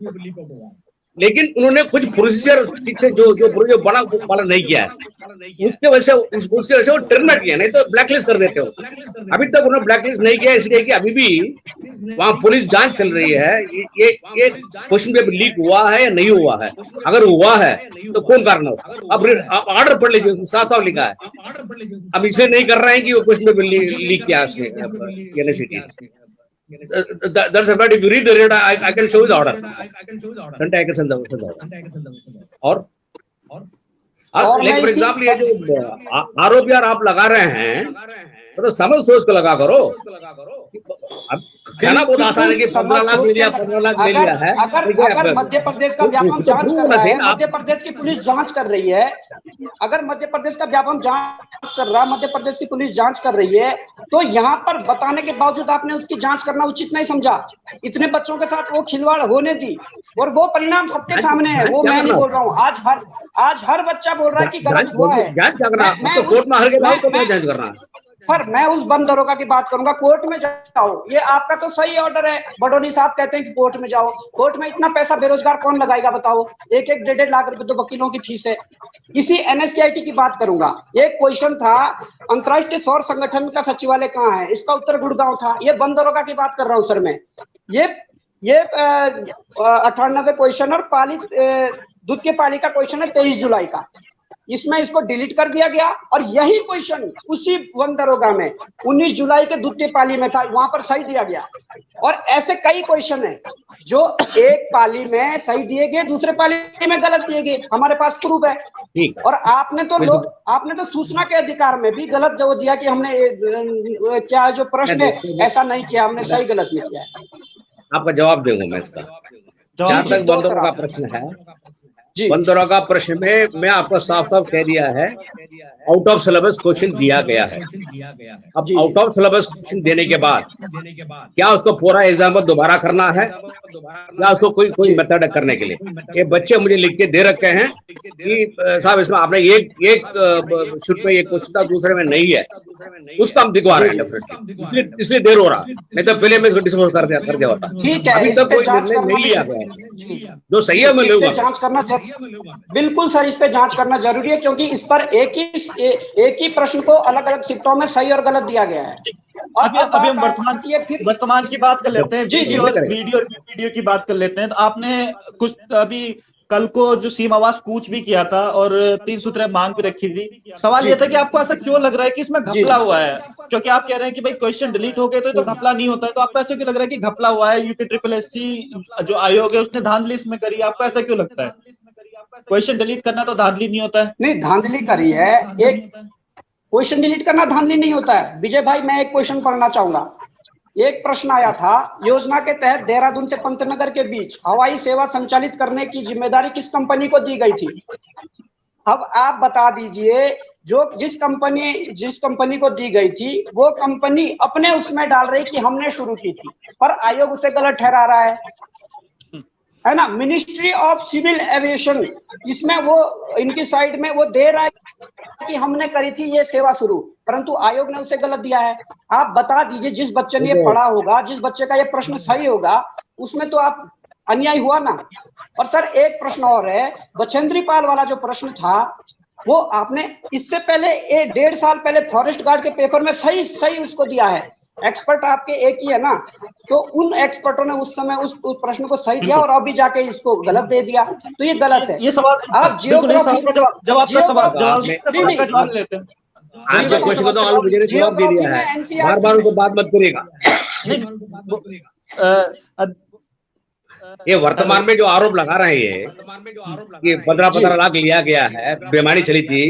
लेकिन उन्होंने कुछ प्रोसीजर ठीक से जो बड़ा पालन नहीं किया है, उसके वजह से वो टर्मिनेट किया, नहीं तो ब्लैकलिस्ट कर देते हो। अभी तक उन्होंने ब्लैकलिस्ट नहीं किया, इसलिए कि अभी भी वहां पुलिस जांच चल रही है। ये क्वेश्चन पेपर लीक हुआ है या नहीं हुआ है, अगर हुआ है तो कौन कारण है उसका। अब ऑर्डर पढ़ लीजिए, साफ साफ लिखा है। अब इसे नहीं कर रहे हैं कि वो क्वेश्चन पेपर लीक किया उसने university. That's about, if you read the order, I can show you the order. Sunday I can send the order. और फॉर एग्जाम्पल ये जो आरोप यार आप लगा रहे हैं, तो समझ सोच को लगा करो। अब कहना बहुत आसान है कि 15 लाख ले लिया, 15 लाख ले लिया है। अगर मध्य प्रदेश का व्यापम जांच कर रहा है, मध्य प्रदेश की पुलिस जांच कर रही है, अगर मध्य प्रदेश का व्यापम जांच कर रहा है, मध्य प्रदेश की पुलिस जांच कर रही है, तो यहाँ पर बताने के बावजूद आपने उसकी जांच करना उचित नहीं समझा। इतने बच्चों के साथ वो खिलवाड़ होने दी और वो परिणाम सबके सामने है। वो मैं नहीं बोल रहा हूँ, आज हर बच्चा बोल रहा है कि गलत हुआ है। कोर्ट में हार के जाओ तो मैं जांच करना है। पर मैं उस बंद दरोगा की बात करूंगा, कोर्ट में जाओ, ये आपका तो सही ऑर्डर है। बडोनी साहब कहते हैं कि कोर्ट में जाओ, कोर्ट में इतना पैसा बेरोजगार कौन लगाएगा बताओ। 1-1, 1.5 लाख रुपए तो वकीलों की फीस है। इसी NSCIT की बात करूंगा, एक क्वेश्चन था, अंतर्राष्ट्रीय सौर संगठन का सचिवालय कहाँ है, इसका उत्तर गुड़गांव था। ये बंद दरोगा की बात कर रहा हूँ सर मैं। ये 98 क्वेश्चन और पालित द्वितीय पाली का क्वेश्चन है 23 जुलाई का, इसमें इसको डिलीट कर दिया गया। और यही क्वेश्चन उसी वन दरोगा में 19 जुलाई के द्वितीय पाली में था, वहां पर सही दिया गया। और ऐसे कई क्वेश्चन है जो एक पाली में सही दिए गए, दूसरे पाली में गलत दिए गए, हमारे पास प्रूफ है। और आपने तो सूचना के अधिकार में भी गलत जो दिया कि हमने क्या जो प्रश्न है ऐसा नहीं किया, हमने सही गलत नहीं किया है। आपका जवाब दूंगा मैं इसका। जहां तक बंद दरोगा का प्रश्न है, बंद दरोगा का प्रश्न में मैं आपको साफ साफ कह दिया है, आउट ऑफ सिलेबस क्वेश्चन दिया गया है। अब आउट ऑफ सिलेबस क्वेश्चन देने के बाद क्या उसको पूरा एग्जाम दोबारा करना है या उसको कोई मेथड करने के लिए? ये बच्चे मुझे लिख के दे रखे हैं कि साहब इसमें आपने एक शुरू में एक क्वेश्चन था, दूसरे में नहीं है, उसका हम दिखवा रहे हैं। इसलिए देर हो रहा, नहीं तो पहले मैं इसको डिस्पोज कर दिया होता। अभी तक कोई निर्णय नहीं लिया गया, जो सही है मैं लूंगा। जांच करना बिल्कुल सर, इस पे जांच करना जरूरी है, क्योंकि इस पर एक ही प्रश्न को अलग अलग शिफ्टों में सही और गलत दिया गया है। अभी हम वर्तमान की बात कर लेते हैं। वीडियो की बात कर लेते हैं। तो आपने कुछ अभी कल को जो सीम आवाज कूच भी किया था और 3 सूत्रें मांग भी रखी थी। सवाल ये था कि आपको ऐसा क्यों लग रहा है कि इसमें घपला हुआ है? क्योंकि आप कह रहे हैं कि भाई क्वेश्चन डिलीट हो गए तो घपला नहीं होता है, तो आपको ऐसा क्यों लग रहा है कि घपला हुआ है? UPSSC जो आयोग है उसने धांधली इसमें करी, आपको ऐसा क्यों लगता है? क्वेश्चन डिलीट करना तो धांधली नहीं होता है? नहीं, धांधली करी है। एक क्वेश्चन डिलीट करना धांधली नहीं होता है। विजय भाई, मैं एक क्वेश्चन पढ़ना चाहूंगा। एक प्रश्न आया था, योजना के तहत देहरादून से पंतनगर के बीच हवाई सेवा संचालित करने की जिम्मेदारी किस कंपनी को दी गई थी? अब आप बता दीजिए, जिस कंपनी को दी गई थी वो कंपनी अपने उसमें डाल रही कि हमने शुरू की थी, पर आयोग उसे गलत ठहरा रहा है ना। मिनिस्ट्री ऑफ सिविल एविएशन, इसमें वो इनकी साइड में वो दे रहा है कि हमने करी थी ये सेवा शुरू, परंतु आयोग ने उसे गलत दिया है। आप बता दीजिए, जिस बच्चे ने ये पढ़ा होगा, जिस बच्चे का ये प्रश्न सही होगा, उसमें तो आप अन्याय हुआ ना। और सर एक प्रश्न और है, बछेंद्री पाल वाला जो प्रश्न था वो आपने इससे पहले 1.5 साल पहले फॉरेस्ट गार्ड के पेपर में सही उसको दिया है। एक्सपर्ट आपके एक ही है ना, तो उन एक्सपर्टों ने उस समय उस प्रश्न को सही दिया और अभी जाके इसको गलत दे दिया, तो ये गलत है। ये सवाल आप जियोग्राफी का जवाब लेते हैं। आपके क्वेश्चन को तो आलू मुझे ने जवाब दे दिया है, बार-बार उनको बात मत करिएगा। ये वर्तमान में जो आरोप लगा रहे हैं कि 15 लाख लिया गया है, बेईमानी चली थी,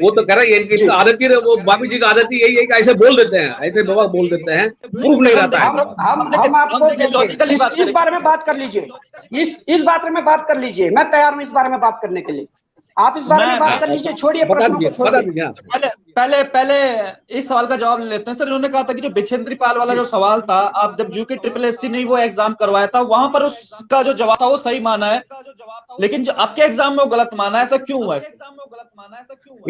वो तो कह रहा है इनकी आदत ही, वो बाबी जी की आदत ही यही है कि ऐसे बोल देते हैं, ऐसे बाबा बोल देते हैं, प्रूफ नहीं रहता है। हम आपको इस बारे में बात कर लीजिए, इस बारे में बात कर लीजिए, मैं तैयार हूँ इस बारे में बात करने के लिए। आप इस बारे में बात कर लीजिए, छोड़िए प्रश्नों को छोड़िए। पहले इस सवाल का जवाब ले लेते हैं। सर इन्होंने कहा था कि जो बिछेंद्री पाल वाला जो सवाल था, आप जब UPSSC ने वो एग्जाम करवाया था, वहां पर उसका जो जवाब था वो सही माना है, लेकिन जो आपके एग्जाम में वो गलत माना है, ऐसा क्यों हुआ है? माना, ऐसा क्यों हुआ?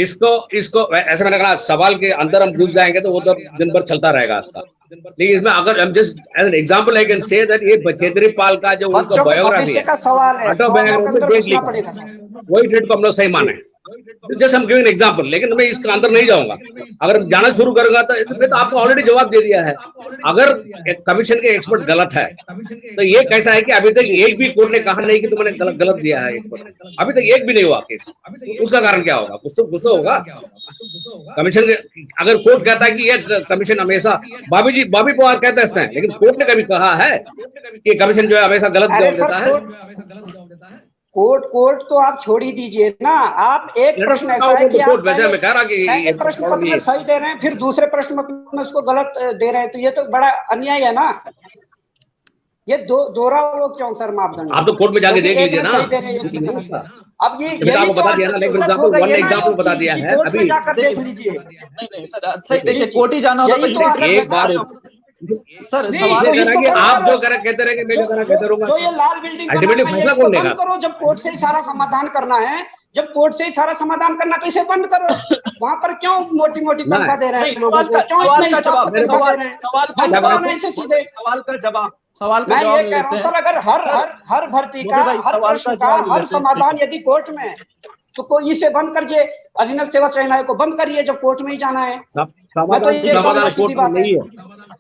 इसको ऐसे मैंने कहा, सवाल के अंदर हम घुस जाएंगे तो वो तो दिन भर चलता रहेगा इसका। लेकिन इसमें अगर हम just as an example I can say that ये केजरीवाल का जो उनका बायोग्राफी है, ऑटोबायोग्राफी देख लीजिए, वही डेट को हम लोग सही माने। जस्ट हम गिविंग एग्जांपल, लेकिन मैं इसके अंदर नहीं जाऊंगा। अगर जाना शुरू करूंगा तो आपको ऑलरेडी जवाब दे दिया है। अगर कमीशन के एक्सपर्ट गलत है तो ये कैसा है कि अभी तक एक भी कोर्ट ने कहा नहीं कि तुमने गलत दिया है, अभी तक एक भी नहीं हुआ केस। उसका कारण क्या होगा? कुछ तो होगा। कमीशन के अगर कोर्ट कहता है कि ये कमीशन हमेशा बॉबी पवार कहते हैं, लेकिन कोर्ट ने कभी कहा है कि कमीशन जो है हमेशा गलत जवाब देता है? कोर्ट तो आप छोड़ ही दीजिए ना। आप एक प्रश्न ऐसा है कि आप एक प्रश्न पत्र में सही दे रहे हैं, फिर दूसरे प्रश्न में उसको गलत दे रहे हैं, तो ये तो बड़ा अन्याय है ना। ये दोहरा वो क्यों सर मापदंड? आप तो कोर्ट में जाके देख लीजिए ना। अब ये आपको बता दिया ना, वन एग्जाम्पल बता दिया है। अभी जाकर देख लीजिए। नहीं सर, सही देखिए, कोर्ट ही जाना होगा तो एक बार सर सवाल तो आप जो कहते रहे मैं कहते रहूंगा, जो ये लाल बिल्डिंग अल्टीमेटली फैसला कौन लेगा? करो, जब कोर्ट से ही सारा समाधान करना है, जब कोर्ट से ही सारा समाधान करना तो इसे बंद करो। वहां पर क्यों मोटी तनख्वाह दे रहे हैं लोगों को? क्यों इतना सवाल का जवाब मैं ये कह रहा हूँ सर, अगर हर भर्ती का, हर प्रश्न का हर समाधान यदि कोर्ट में, तो कोई इसे बंद करिए, अधीनस्थ सेवा चयन आयोग को बंद करिए जब कोर्ट में ही जाना है। समाधान कोर्ट में नहीं है।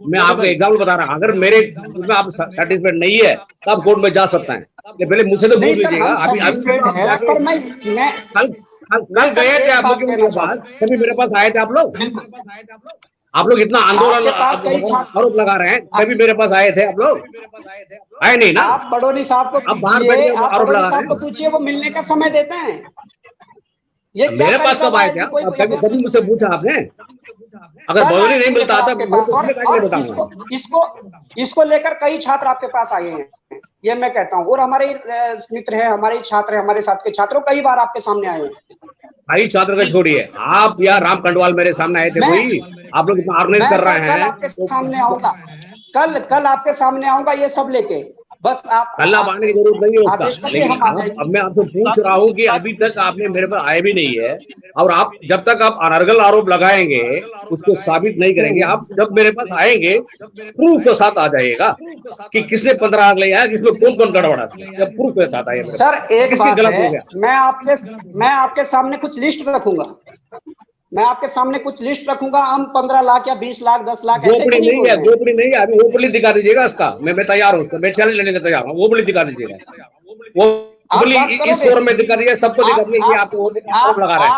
मैं आपको एग्जाम्पल बता रहा हूँ, अगर मेरे में आप सर्टिफिकेट नहीं है तो आप कोर्ट में जा सकते हैं। पहले मुझसे तो पूछ लीजिएगा। अभी कल गए थे आप लोग मेरे पास, कभी मेरे पास आए थे आप लोग इतना आंदोलन आरोप लगा रहे हैं, कभी मेरे पास आए थे आप लोग? आए नहीं ना। आप बड़ोनी साहब को आरोप लगा रहे हैं, पूछिए, वो मिलने का समय देते हैं। ये मेरे पास कब आए थे? कभी मुझसे पूछा आपने? अगर बदौली नहीं मिलता था इसको लेकर कई छात्र आपके पास आए हैं, ये मैं कहता हूँ। और हमारे मित्र हैं, हमारे छात्र हैं, हमारे साथ के छात्रों कई बार आपके सामने आए हैं। भाई छात्र का छोड़िए, आप या राम कंडवाल मेरे सामने आए थे, वही आप लोग इतना ऑर्गेनाइज कर रहे हैं। आपके सामने आऊंगा, कल आपके सामने आऊंगा ये सब लेके। बस आप कल आने की जरूरत नहीं है उसका, लेकिन अब मैं आपसे पूछ रहा हूँ कि अभी तक आपने मेरे पास आए भी नहीं है, और आप जब तक आप अनर्गल आरोप लगाएंगे उसको साबित नहीं करेंगे, आप जब मेरे पास आएंगे प्रूफ के साथ आ जाइएगा कि किसने 15 आग लिया है, किसमें कौन गड़बड़ा, जब प्रूफ के साथ आइए। सर एक बात है, मैं आपके सामने कुछ लिस्ट रखूंगा, हम 15 लाख या 20 लाख 10 लाख गोपड़ी नहीं है, अभी गोपड़ी दिखा दीजिएगा इसका। मैं तैयार हूँ उसका, मैं चैलेंज लेने के तैयार हूँ। गोपड़ी दिखा दीजिएगा, वो इस फोरम में दिखा दीजिए, सबको दिखा दीजिए कि आप लगा रहे हैं।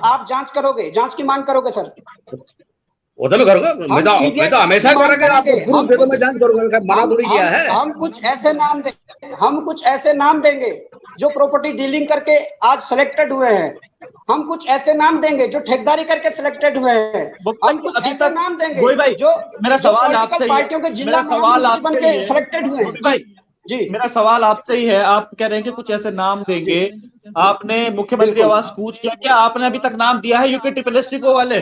आप जांच करोगे, जांच की मांग करोगे सर? वो तो मैं करूंगा, मैं तो हमेशा करूंगा। आपको प्रूफ दे दो, मैं जांच करूंगा, मना थोड़ी किया है। हम कुछ ऐसे नाम देंगे जो प्रॉपर्टी डीलिंग करके आज सिलेक्टेड हुए हैं। हम कुछ ऐसे नाम देंगे जो ठेकेदारी करके सिलेक्टेड हुए हैं। हम कुछ ऐसे नाम देंगे जो मेरा सवाल आपसे पार्टियों के जिला बन के सिलेक्टेड हुए हैं। जी मेरा सवाल आपसे ही है, आप कह रहे हैं कि कुछ ऐसे नाम देंगे। आपने मुख्यमंत्री आवास कूच किया, क्या आपने अभी तक नाम दिया है यूके ट्रिपल को वाले?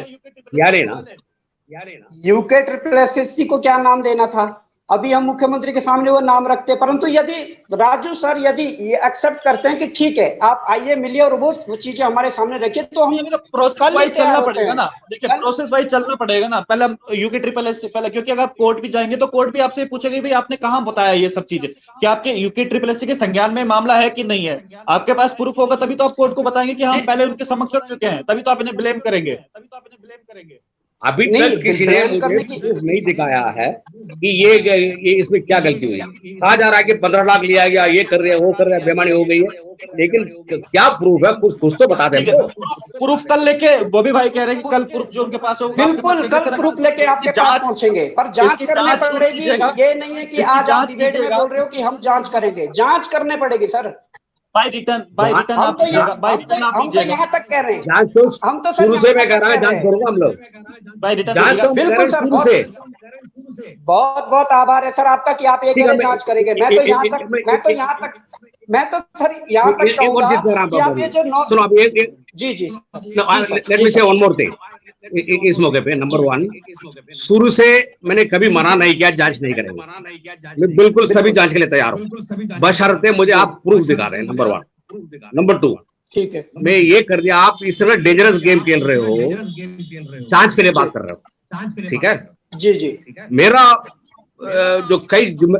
यूके ट्रिपल को क्या नाम देना था? अभी हम मुख्यमंत्री के सामने वो नाम रखते हैं, परंतु यदि राजू सर यदि ये एक्सेप्ट करते हैं कि ठीक है आप आइए मिलिए और वो चीजें हमारे सामने रखिए, तो हम प्रोसेस वाइज चलना पड़ेगा ना। देखिए प्रोसेस वाइज चलना पड़ेगा ना, पहले हम यूके ट्रिपल से पहले, क्योंकि अगर आप कोर्ट भी जाएंगे तो कोर्ट भी आपसे पूछेगी भाई आपने कहाँ बताया ये सब चीजें, कि आपके यूके ट्रिपल के संज्ञान में मामला है कि नहीं है। आपके पास प्रूफ होगा तभी तो आप कोर्ट को बताएंगे कि हम पहले उनके समक्ष रख चुके हैं, तभी तो आप इन्हें ब्लेम करेंगे। अभी तक किसी ने मुझे प्रूफ नहीं दिखाया है कि ये इसमें क्या गलती हुई। कहा जा रहा है कि 15 लाख लिया गया, ये कर रहे हैं, वो कर रहे हैं, बेईमानी हो गई है, लेकिन क्या प्रूफ है? कुछ तो बता दें। प्रूफ कल लेके बॉबी भाई कह रहे हैं कि कल प्रूफ जो उनके पास होगा, बिल्कुल कल प्रूफ लेके आपके पास पहुंचेंगे, पर जांच करनी पड़ेगी। ये नहीं है कि आज आप डिबेट में बोल रहे हो कि हम जांच करेंगे, जांच करने पड़ेगी सर। बाय रिटर्न आप दीजिएगा। यहाँ तक कह रहे हैं, हम तो शुरू से मैं कह रहा हूँ जांच करूंगा हम लोग, बाय रिटर्न बिल्कुल शुरू से। बहुत आभार है सर आपका कि आप एक जांच करेंगे। मैं तो यहाँ तक सुनो आप जी लेट मी से वन मोर थिंग इस मौके पे। नंबर 1, शुरू से मैंने कभी मना नहीं किया जांच नहीं करेंगे, मैं बिल्कुल सभी जांच के लिए तैयार हूँ, बशर्ते मुझे आप प्रूफ दिखा रहे हैं। नंबर 1। नंबर 2, ठीक है, मैं ये कर दिया, आप इस तरह डेंजरस गेम खेल रहे हो, जांच के लिए बात कर रहे हो, ठीक है। जी जी, मेरा जो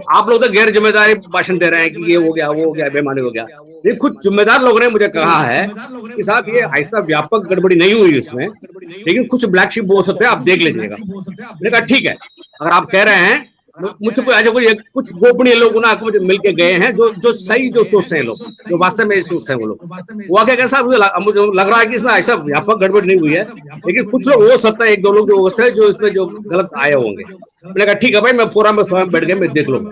आप लोग तो गैर जिम्मेदारी भाषण दे रहे हैं कि ये हो गया, वो हो गया, बेईमानी हो गया। ये खुद जिम्मेदार लोगों ने मुझे कहा है कि साहब ये ऐसा व्यापक गड़बड़ी नहीं हुई इसमें, लेकिन कुछ ब्लैक शिप हो सकते हैं, आप देख लीजिएगा। मैंने कहा ठीक है, अगर आप कह रहे हैं, मुझसे कोई ऐसा कोई कुछ गोपनीय लोग ना मुझे मिलके गए हैं जो सही जो सोचते हैं लोग, जो वास्तव में सोचते हैं वो लोग, वो क्या कैसा मुझे लग रहा है कि इसमें ऐसा व्यापक गड़बड़ नहीं हुई है, लेकिन कुछ लोग हो सकता है, एक दो लोग जो इसमें जो गलत आए होंगे। मैंने कहा ठीक है भाई, मैं पूरा में स्वयं बैठ गया, मैं देख लूंगा,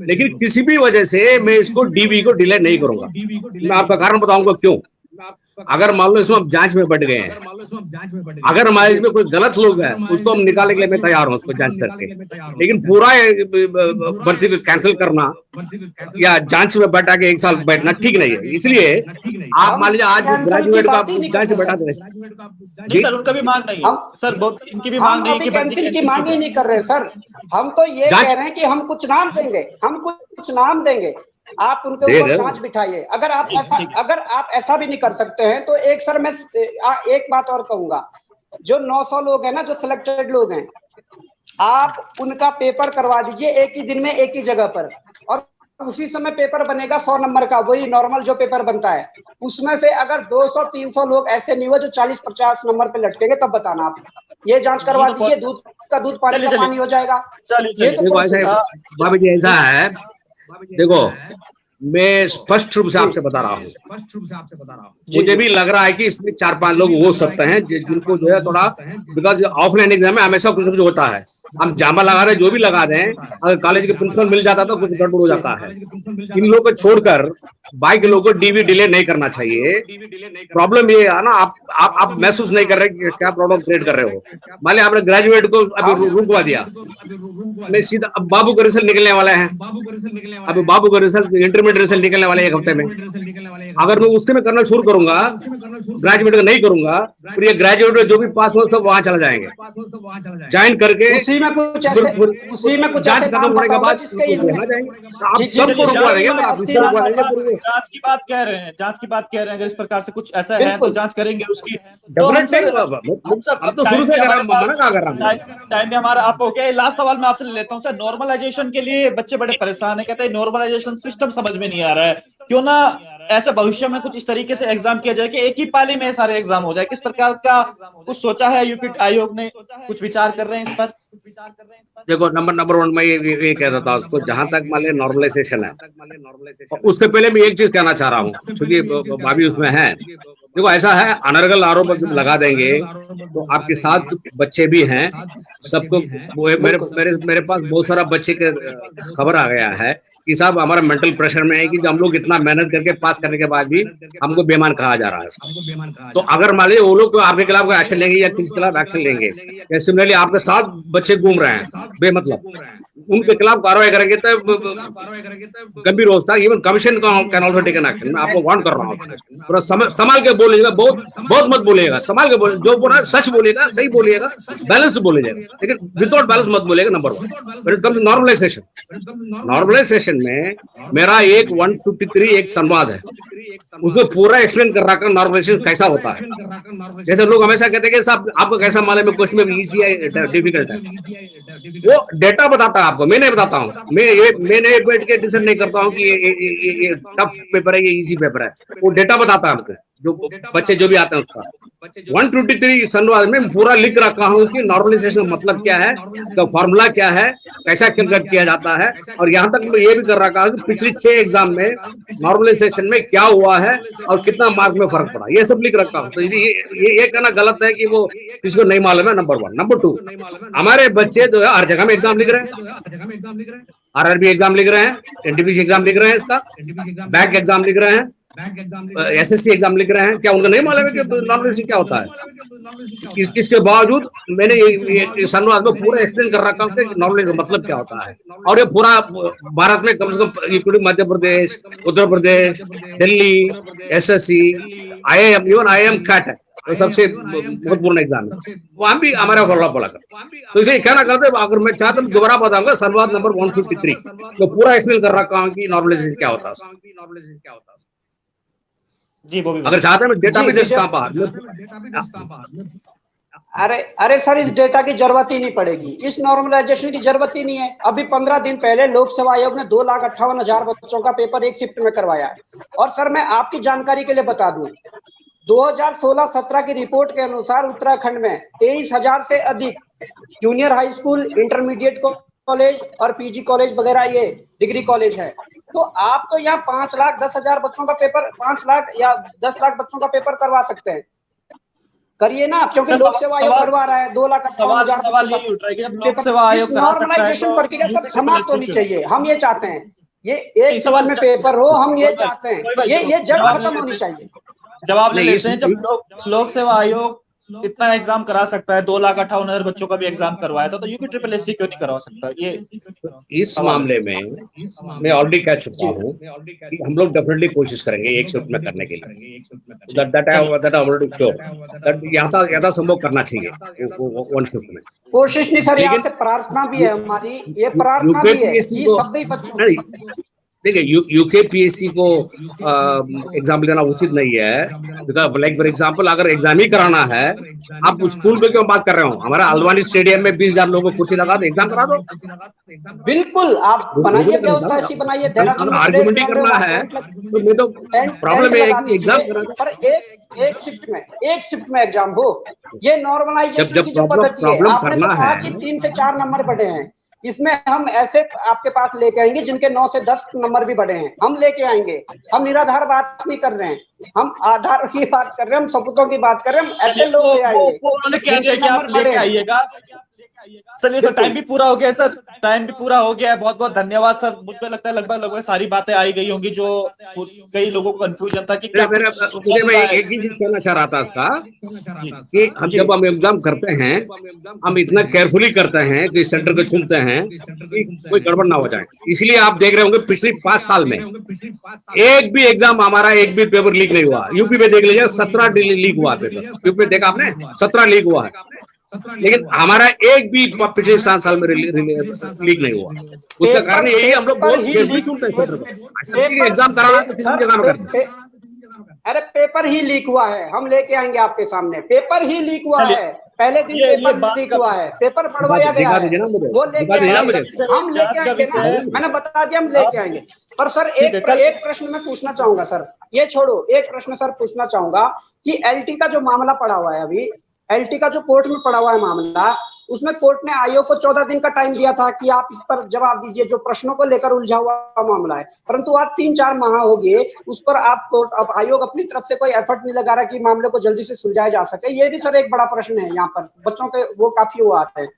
लेकिन किसी भी वजह से मैं इसको डीबी को डिले नहीं करूंगा। मैं आपका कारण बताऊंगा क्यों। अगर मान लो इसमें हम जांच में बढ़ गए हैं, अगर हमारे इसमें कोई गलत लोग हैं, उसको हम निकालने के लिए मैं तैयार हूं, उसको जांच करके, लेकिन पूरा भर्ती को कैंसिल करना या जांच में बैठा के 1 साल बैठना ठीक नहीं है। इसलिए आप मान लीजिए आज ग्रेजुएट का जांच में बैठा दें। जी सर, उनका भी मांग नहीं है सर, बहुत इनकी भी मांग नहीं है कि कैंसिल की मांग ही नहीं कर रहे सर। हम तो ये कह रहे हैं कि हम कुछ नाम देंगे, हम कुछ नाम देंगे, आप उनके ऊपर जांच बिठाइए। अगर आप ऐसा भी नहीं कर सकते हैं तो एक सर मैं एक बात और कहूंगा, जो 900 लोग हैं ना, जो सिलेक्टेड लोग हैं, आप उनका पेपर करवा दीजिए एक ही दिन में एक ही जगह पर, और उसी समय पेपर बनेगा 100 नंबर का, वही नॉर्मल जो पेपर बनता है। उसमें से अगर 200-300 लोग ऐसे नहीं हुए जो 40-50 नंबर पे लटकेंगे, तब बताना। आप ये जांच करवा दीजिए, दूध का दूध, पानी का पानी हो जाएगा। ये तो बाबा जी ऐसा है, देखो मैं स्पष्ट रूप से आपसे बता रहा हूँ, मुझे भी लग रहा है कि इसमें 4-5 लोग हो सकते हैं जिनको जो है थोड़ा, बिकॉज ऑफलाइन एग्जाम में हमेशा कुछ कुछ होता है, हम जामा लगा रहे जो भी लगा दें, अगर कॉलेज के प्रिंसिपल मिल जाता तो कुछ गड़बड़ हो जाता है। इन लोगों को छोड़कर बाकी लोगों को डीवी डिले नहीं करना चाहिए। प्रॉब्लम ये है ना, आप महसूस नहीं कर रहे कि क्या प्रॉब्लम क्रिएट कर रहे हो। मान लिया आपने ग्रेजुएट को अभी रुकवा दिया, मैं सीधा अब बाबू का रिजल्ट निकलने वाला है, अभी बाबू का रिजल्ट इंटरमीडिएट रिजल्ट निकलने वाला है 1 हफ्ते में। अगर मैं उसके में करना शुरू करूंगा, ग्रेजुएट का नहीं करूंगा, फिर ये ग्रेजुएट में जो भी पास हो सब वहां चला जाएंगे, ज्वाइन करके उसी में कुछ जांच खत्म होने के बाद आप सबको रुकवा देंगे। जांच की बात कह रहे हैं, जांच की बात कह रहे हैं, अगर इस प्रकार से कुछ ऐसा है तो जांच करेंगे उसकी। तो शुरू से टाइम में हमारा आप हो गया। लास्ट सवाल मैं आपसे ले लेता हूँ सर, नॉर्मलाइजेशन के लिए बच्चे बड़े परेशान है, कहते हैं नॉर्मलाइजेशन सिस्टम समझ में नहीं आ रहा है, क्यों ना ऐसे भविष्य में कुछ इस तरीके से एग्जाम किया जाए कि एक ही पाली में सारे एग्जाम हो जाए। किस प्रकार का कुछ सोचा है यूपी आयोग ने, कुछ विचार कर रहे हैं इस पर? देखो नंबर 1 मैं ये कहता था उसको, जहां तक मान लिया नॉर्मलाइजेशन है, उसके पहले मैं एक चीज कहना चाह रहा हूँ, क्योंकि भाभी उसमें है। देखो ऐसा है, अनर्गल आरोप जब लगा देंगे तो आपके साथ बच्चे भी हैं, सबको मेरे पास बहुत सारा बच्चे के खबर आ गया है कि साहब हमारा मेंटल प्रेशर में है कि हम लोग इतना मेहनत करके पास करने के बाद भी हमको बेईमान कहा जा रहा है। तो अगर मान लीजिए वो लोग आपके खिलाफ कोई एक्शन लेंगे या किसी खिलाफ एक्शन लेंगे, या सिमिलरली आपके साथ बच्चे घूम रहे हैं बेमतलब, उनके खिलाफ कार्रवाई करेंगे तो गंभीर होता है। Even commission can also take an action. मैं आपको वार्न कर रहा हूँ, पूरा संभाल के बोलिएगा, बहुत मत बोलिएगा, संभाल के बोलिए, जो बोला सच बोलिएगा, सही बोलिएगा, बैलेंस बोलिएगा, लेकिन विदाउट बैलेंस मत बोलिएगा। नंबर 1 नॉर्मलाइजेशन में मेरा एक 153 एक संवाद है, उसको पूरा एक्सप्लेन कर रहा है नॉर्मलाइजेशन कैसा होता है। जैसे लोग हमेशा कहते हैं कि साहब आपको कैसा मालूम है क्वेश्चन में इजी है डिफिकल्ट है, वो डेटा बताता है आपको, मैं नहीं बताता हूँ। मैं बैठ के डिसाइड नहीं करता हूँ कि ये टफ पेपर है, ये इजी पेपर है, वो डेटा बताता है हमको, जो बच्चे जो भी आते हैं उसका। 123 संवाद में पूरा लिख रखा हूँ कि नॉर्मलाइजेशन मतलब क्या है, उसका फॉर्मूला क्या है, कैसा कैलकुलेट किया जाता है, और यहाँ तक मैं ये भी कर रखा हूँ कि पिछली 6 एग्जाम में नॉर्मलाइजेशन में क्या हुआ है और कितना मार्क में फर्क पड़ा, ये सब लिख रखा हूँ। तो ये कहना गलत है कि वो किसी को नहीं मालूम है। नंबर 1। नंबर 2, हमारे बच्चे जो है हर जगह में एग्जाम लिख रहे हैं, RRB एग्जाम लिख रहे हैं, NTPC एग्जाम लिख रहे हैं, इसका बैंक एग्जाम लिख रहे हैं, SSC एग्जाम लिख रहे हैं। क्या उनको नहीं मालूम है कि नॉर्मलाइजेशन क्या होता है? इसके बावजूद मैंने ये संवाद में पूरा एक्सप्लेन कर रखा हूँ कि नॉर्मलाइजेशन मतलब क्या होता है। और ये पूरा भारत में कम से कम including Madhya Pradesh, Uttar Pradesh, Delhi, SSC, IIM, even IIM CAT है, तो सबसे महत्वपूर्ण एग्जाम है, वहां भी हमारा फॉलो बोला कर। तो इसे कहना करते, अगर मैं चाहता हूँ दोबारा बताऊंगा, संवाद नंबर 153 तो पूरा एक्सप्लेन कर रखा हूँ कि नॉर्मलाइजेशन क्या होता है। जी वो भी अगर चाहते हैं मैं डेटा जी, भी दे विजय- सकता हूं। अरे सर, इस डेटा की जरूरत ही नहीं पड़ेगी, इस नॉर्मलाइजेशन की जरूरत ही नहीं है। अभी 15 दिन पहले लोक सेवा आयोग ने 2,58,000 बच्चों का पेपर एक शिफ्ट में करवाया है। और सर मैं आपकी जानकारी के लिए बता दूं, 2016-17 की रिपोर्ट के अनुसार उत्तराखंड में 23,000 से अधिक junior high school, intermediate college और पीजी कॉलेज वगैरह, ये डिग्री कॉलेज है। तो आप तो यहाँ 5,10,000 बच्चों का पेपर, 5 लाख या 10 लाख बच्चों का पेपर करवा सकते हैं। करिए ना, क्योंकि लोक सेवा आयोग करवा रहा है 2,58,000 सवाल बच्चों यही उठ रहा है कि जब का लोक पेपर। सेवा इस आयोग करा सकता है नॉर्मलाइजेशन तो प्रक्रिया सब समाप्त होनी चाहिए, हम ये चाहते हैं। ये एक शिफ्ट सवाल में पेपर हो, हम ये कोई बात- चाहते कोई हैं, बात- ये जड़ जवाब ले खत्म लेते होनी हैं। चाहिए। जवाब ले नहीं, लेते हैं, जब लोक सेवा आयोग इतना एग्जाम करा सकता है, 2,58,000 बच्चों का भी एग्जाम करवाया था, तो यूपी ट्रिपल एससी क्यों नहीं करवा सकता? ये इस सवाल मामले है। में मैं ऑलरेडी कह चुका जी। हूँ कि हम लोग डेफिनेटली कोशिश करेंगे एक शिफ्ट में करने के लिए। दैट ऑलरेडी श्योर, दैट यथा संभव करना चाहिए वन शिफ्ट में। कोशिश नहीं सर, ये लेकिन आपसे प्रार्थना भी है हमारी, ये प्रार्थना भी है यूकेपीएससी कि को सभी बच्चों नहीं, देखिए यूकेपीएससी को एग्जाम लेना उचित नहीं है। बिकॉज लाइक फॉर एग्जांपल अगर एग्जाम ही कराना है, आप स्कूल में क्यों बात कर रहे हो? हमारा हल्द्वानी स्टेडियम में 20,000 लोगों को कुर्सी लगा दो, एग्जाम करा दो। बिल्कुल, आप बनाइए व्यवस्था ऐसी बनाइए। देहरादून अगर में आर्गुमेंट ही प्लेग्राउंड है, करना वहाँ है टेंट तो मैं तो प्रॉब्लम है लगा कि एग्जाम दीजिए, करा दो। पर एक शिफ्ट में एग्जाम हो। ये नॉर्मलाइजेशन जब की जो पद्धति है, प्रॉब्लम आपने तो करना कहा है, कि 3 से 4 नंबर बढ़े हैं, इसमें हम ऐसे आपके पास लेके आएंगे जिनके 9 से 10 नंबर भी बढ़े हैं, हम लेके आएंगे। हम निराधार बात नहीं कर रहे हैं, हम आधार की बात कर रहे हैं, हम सबूतों की बात कर रहे हैं। हम ऐसे लोग ले आएंगे उन्होंने क्या दिया जिनके कि आप नंबर बढ़े लेके हैं। आइएगा। चलिए सर, बिल्कुल। टाइम भी पूरा हो गया है सर, टाइम भी पूरा हो गया है। बहुत बहुत धन्यवाद सर। मुझे लगता है लगभग सारी बातें आई गई होंगी जो कई लोगों को कंफ्यूजन था कि क्या मैं कुछ चल मैं रहा है। एक ही चीज कहना चाह रहा था इसका जी कि हम जी। जब हम एग्जाम करते हैं, हम इतना केयरफुली करते हैं कि सेंटर को चुनते हैं कि कोई गड़बड़ ना हो जाए। इसलिए आप देख रहे होंगे पिछले 5 साल में एक भी एग्जाम हमारा, एक भी पेपर लीक नहीं हुआ। यूपी में देख लीजिए 17 लीक हुआ पेपर, यूपी में देखा आपने 17 लीक हुआ है, लेकिन हमारा एक भी पिछले 7 साल में लीक नहीं हुआ। उसका कारण यही है, हम लोग बहुत केयरफुली चुनते हैं सेंटर को। एग्जाम कराना है तो किसी जगह में करते हैं। अरे पेपर ही लीक हुआ है, हम लेके आएंगे आपके सामने। पेपर ही लीक हुआ चलिए, है, पहले दिन ये पेपर बात लीक का हुआ है, पेपर पढ़वाया गया दिखा है, दीजिए ना मुझे, वो दिखा लेके दीजिए ना आएंगे, मुझे। हम लेके जांच का आएंगे विषय ना। है। मैंने बता दिया, हम लेके आएंगे। पर सर ठीक है, कल एक प्रश्न मैं पूछना चाहूंगा सर, ये छोड़ो, एक प्रश्न सर पूछना चाहूंगा कि एलटी का जो मामला पड़ा हुआ है अभी, एलटी का जो कोर्ट में पड़ा हुआ है मामला, उसमें कोर्ट ने आयोग को 14 दिन का टाइम दिया था कि आप इस पर जवाब दीजिए, जो प्रश्नों को लेकर उलझा हुआ मामला है। परंतु आज 3-4 माह हो गए, उस पर आप कोर्ट, अब आयोग अपनी तरफ से कोई एफर्ट नहीं लगा रहा कि मामले को जल्दी से सुलझाया जा सके। ये भी सर एक बड़ा प्रश्न है, यहाँ पर बच्चों के वो काफी वो आते हैं।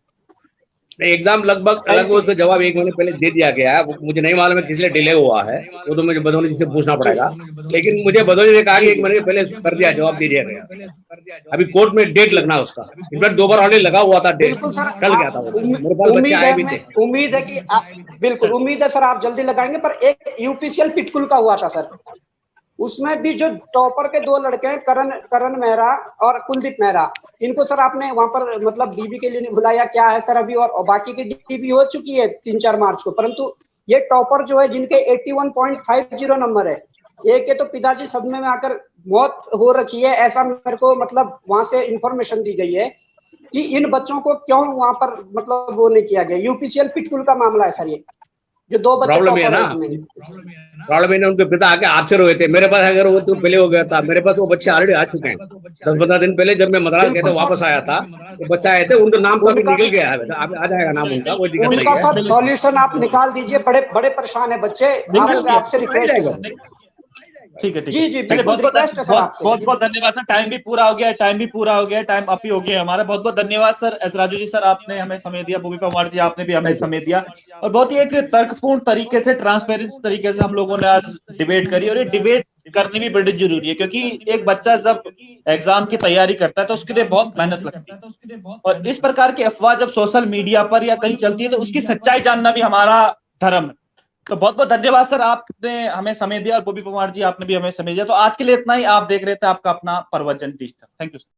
एग्जाम लगभग उसका जवाब 1 महीने पहले दे दिया गया है। मुझे नहीं मालूम है किस लिए डिले हुआ है, वो तो मुझे भदौनी जी से पूछना पड़ेगा। लेकिन मुझे भदौनी ने कहा कि 1 महीने पहले कर दिया, जवाब दे दिया गया। अभी कोर्ट में डेट लगना उसका, इनफैक्ट 2 बार ऑलरेडी लगा हुआ था डेट, बिल्कुल सर, टल गया था वो। मेरे पास बच्चे आए भी थे। उम्मीद है कि बिल्कुल उम्मीद है सर आप जल्दी लगाएंगे। पर एक यूपीसीएल पिटकुल का हुआ था सर, उसमें भी जो टॉपर के 2 लड़के हैं, करण मेहरा और कुलदीप मेहरा, इनको सर आपने वहां पर मतलब डीबी के लिए नहीं बुलाया, क्या है सर अभी? और बाकी की डीबी हो चुकी है 3-4 मार्च को, परंतु ये टॉपर जो है जिनके 81.50 नंबर है, एक के तो पिताजी सदमे में आकर मौत हो रखी है, ऐसा मेरे को मतलब वहां से इंफॉर्मेशन दी गई है कि इन बच्चों को क्यों वहां पर मतलब वो नहीं किया गया। यूपीसीएल पिटकुल का मामला है सर ये, जो 2 बच्चे प्रॉब्लम है ना, प्रॉब्लम है ना, उनके पिता आके आपसे रोए थे। मेरे पास अगर वो तो पहले हो गया था, मेरे पास वो बच्चे ऑलरेडी आ चुके हैं। 10-15 दिन पहले जब मैं मद्रास गया था, वापस आया था, तो बच्चा आए थे, उनका नाम तो अभी निकल गया है, आ जाएगा नाम उनका, कोई दिक्कत नहीं उनका है। सब सॉल्यूशन आप निकाल दीजिए, बड़े परेशान है बच्चे, आपसे रिक्वेस्ट है। ठीक है, ठीक जी है। जी चलिए, बिल्कुल रिक्वेस्ट है सर आपसे। बहुत धन्यवाद सर। टाइम भी पूरा हो गया, टाइम अप ही हो गया हमारा। बहुत बहुत धन्यवाद sir. S Raju ji sir, आपने हमें समय दिया, भूमि पवार जी आपने भी हमें समय दिया, और बहुत ही एक तर्कपूर्ण तरीके से, ट्रांसपेरेंसी तरीके से हम लोगों ने आज डिबेट करी। और ये डिबेट करनी भी बड़ी जरूरी है, क्योंकि एक बच्चा जब एग्जाम की तैयारी करता है तो उसके लिए बहुत मेहनत लगती है, और इस प्रकार की अफवाह जब सोशल मीडिया पर या कहीं चलती है तो उसकी सच्चाई जानना भी हमारा धर्म है। तो बहुत बहुत धन्यवाद सर, आपने हमें समय दिया, और बॉबी पवार जी आपने भी हमें समय दिया। तो आज के लिए इतना ही। आप देख रहे थे आपका अपना प्रवचन डिजिटल। Thank you sir.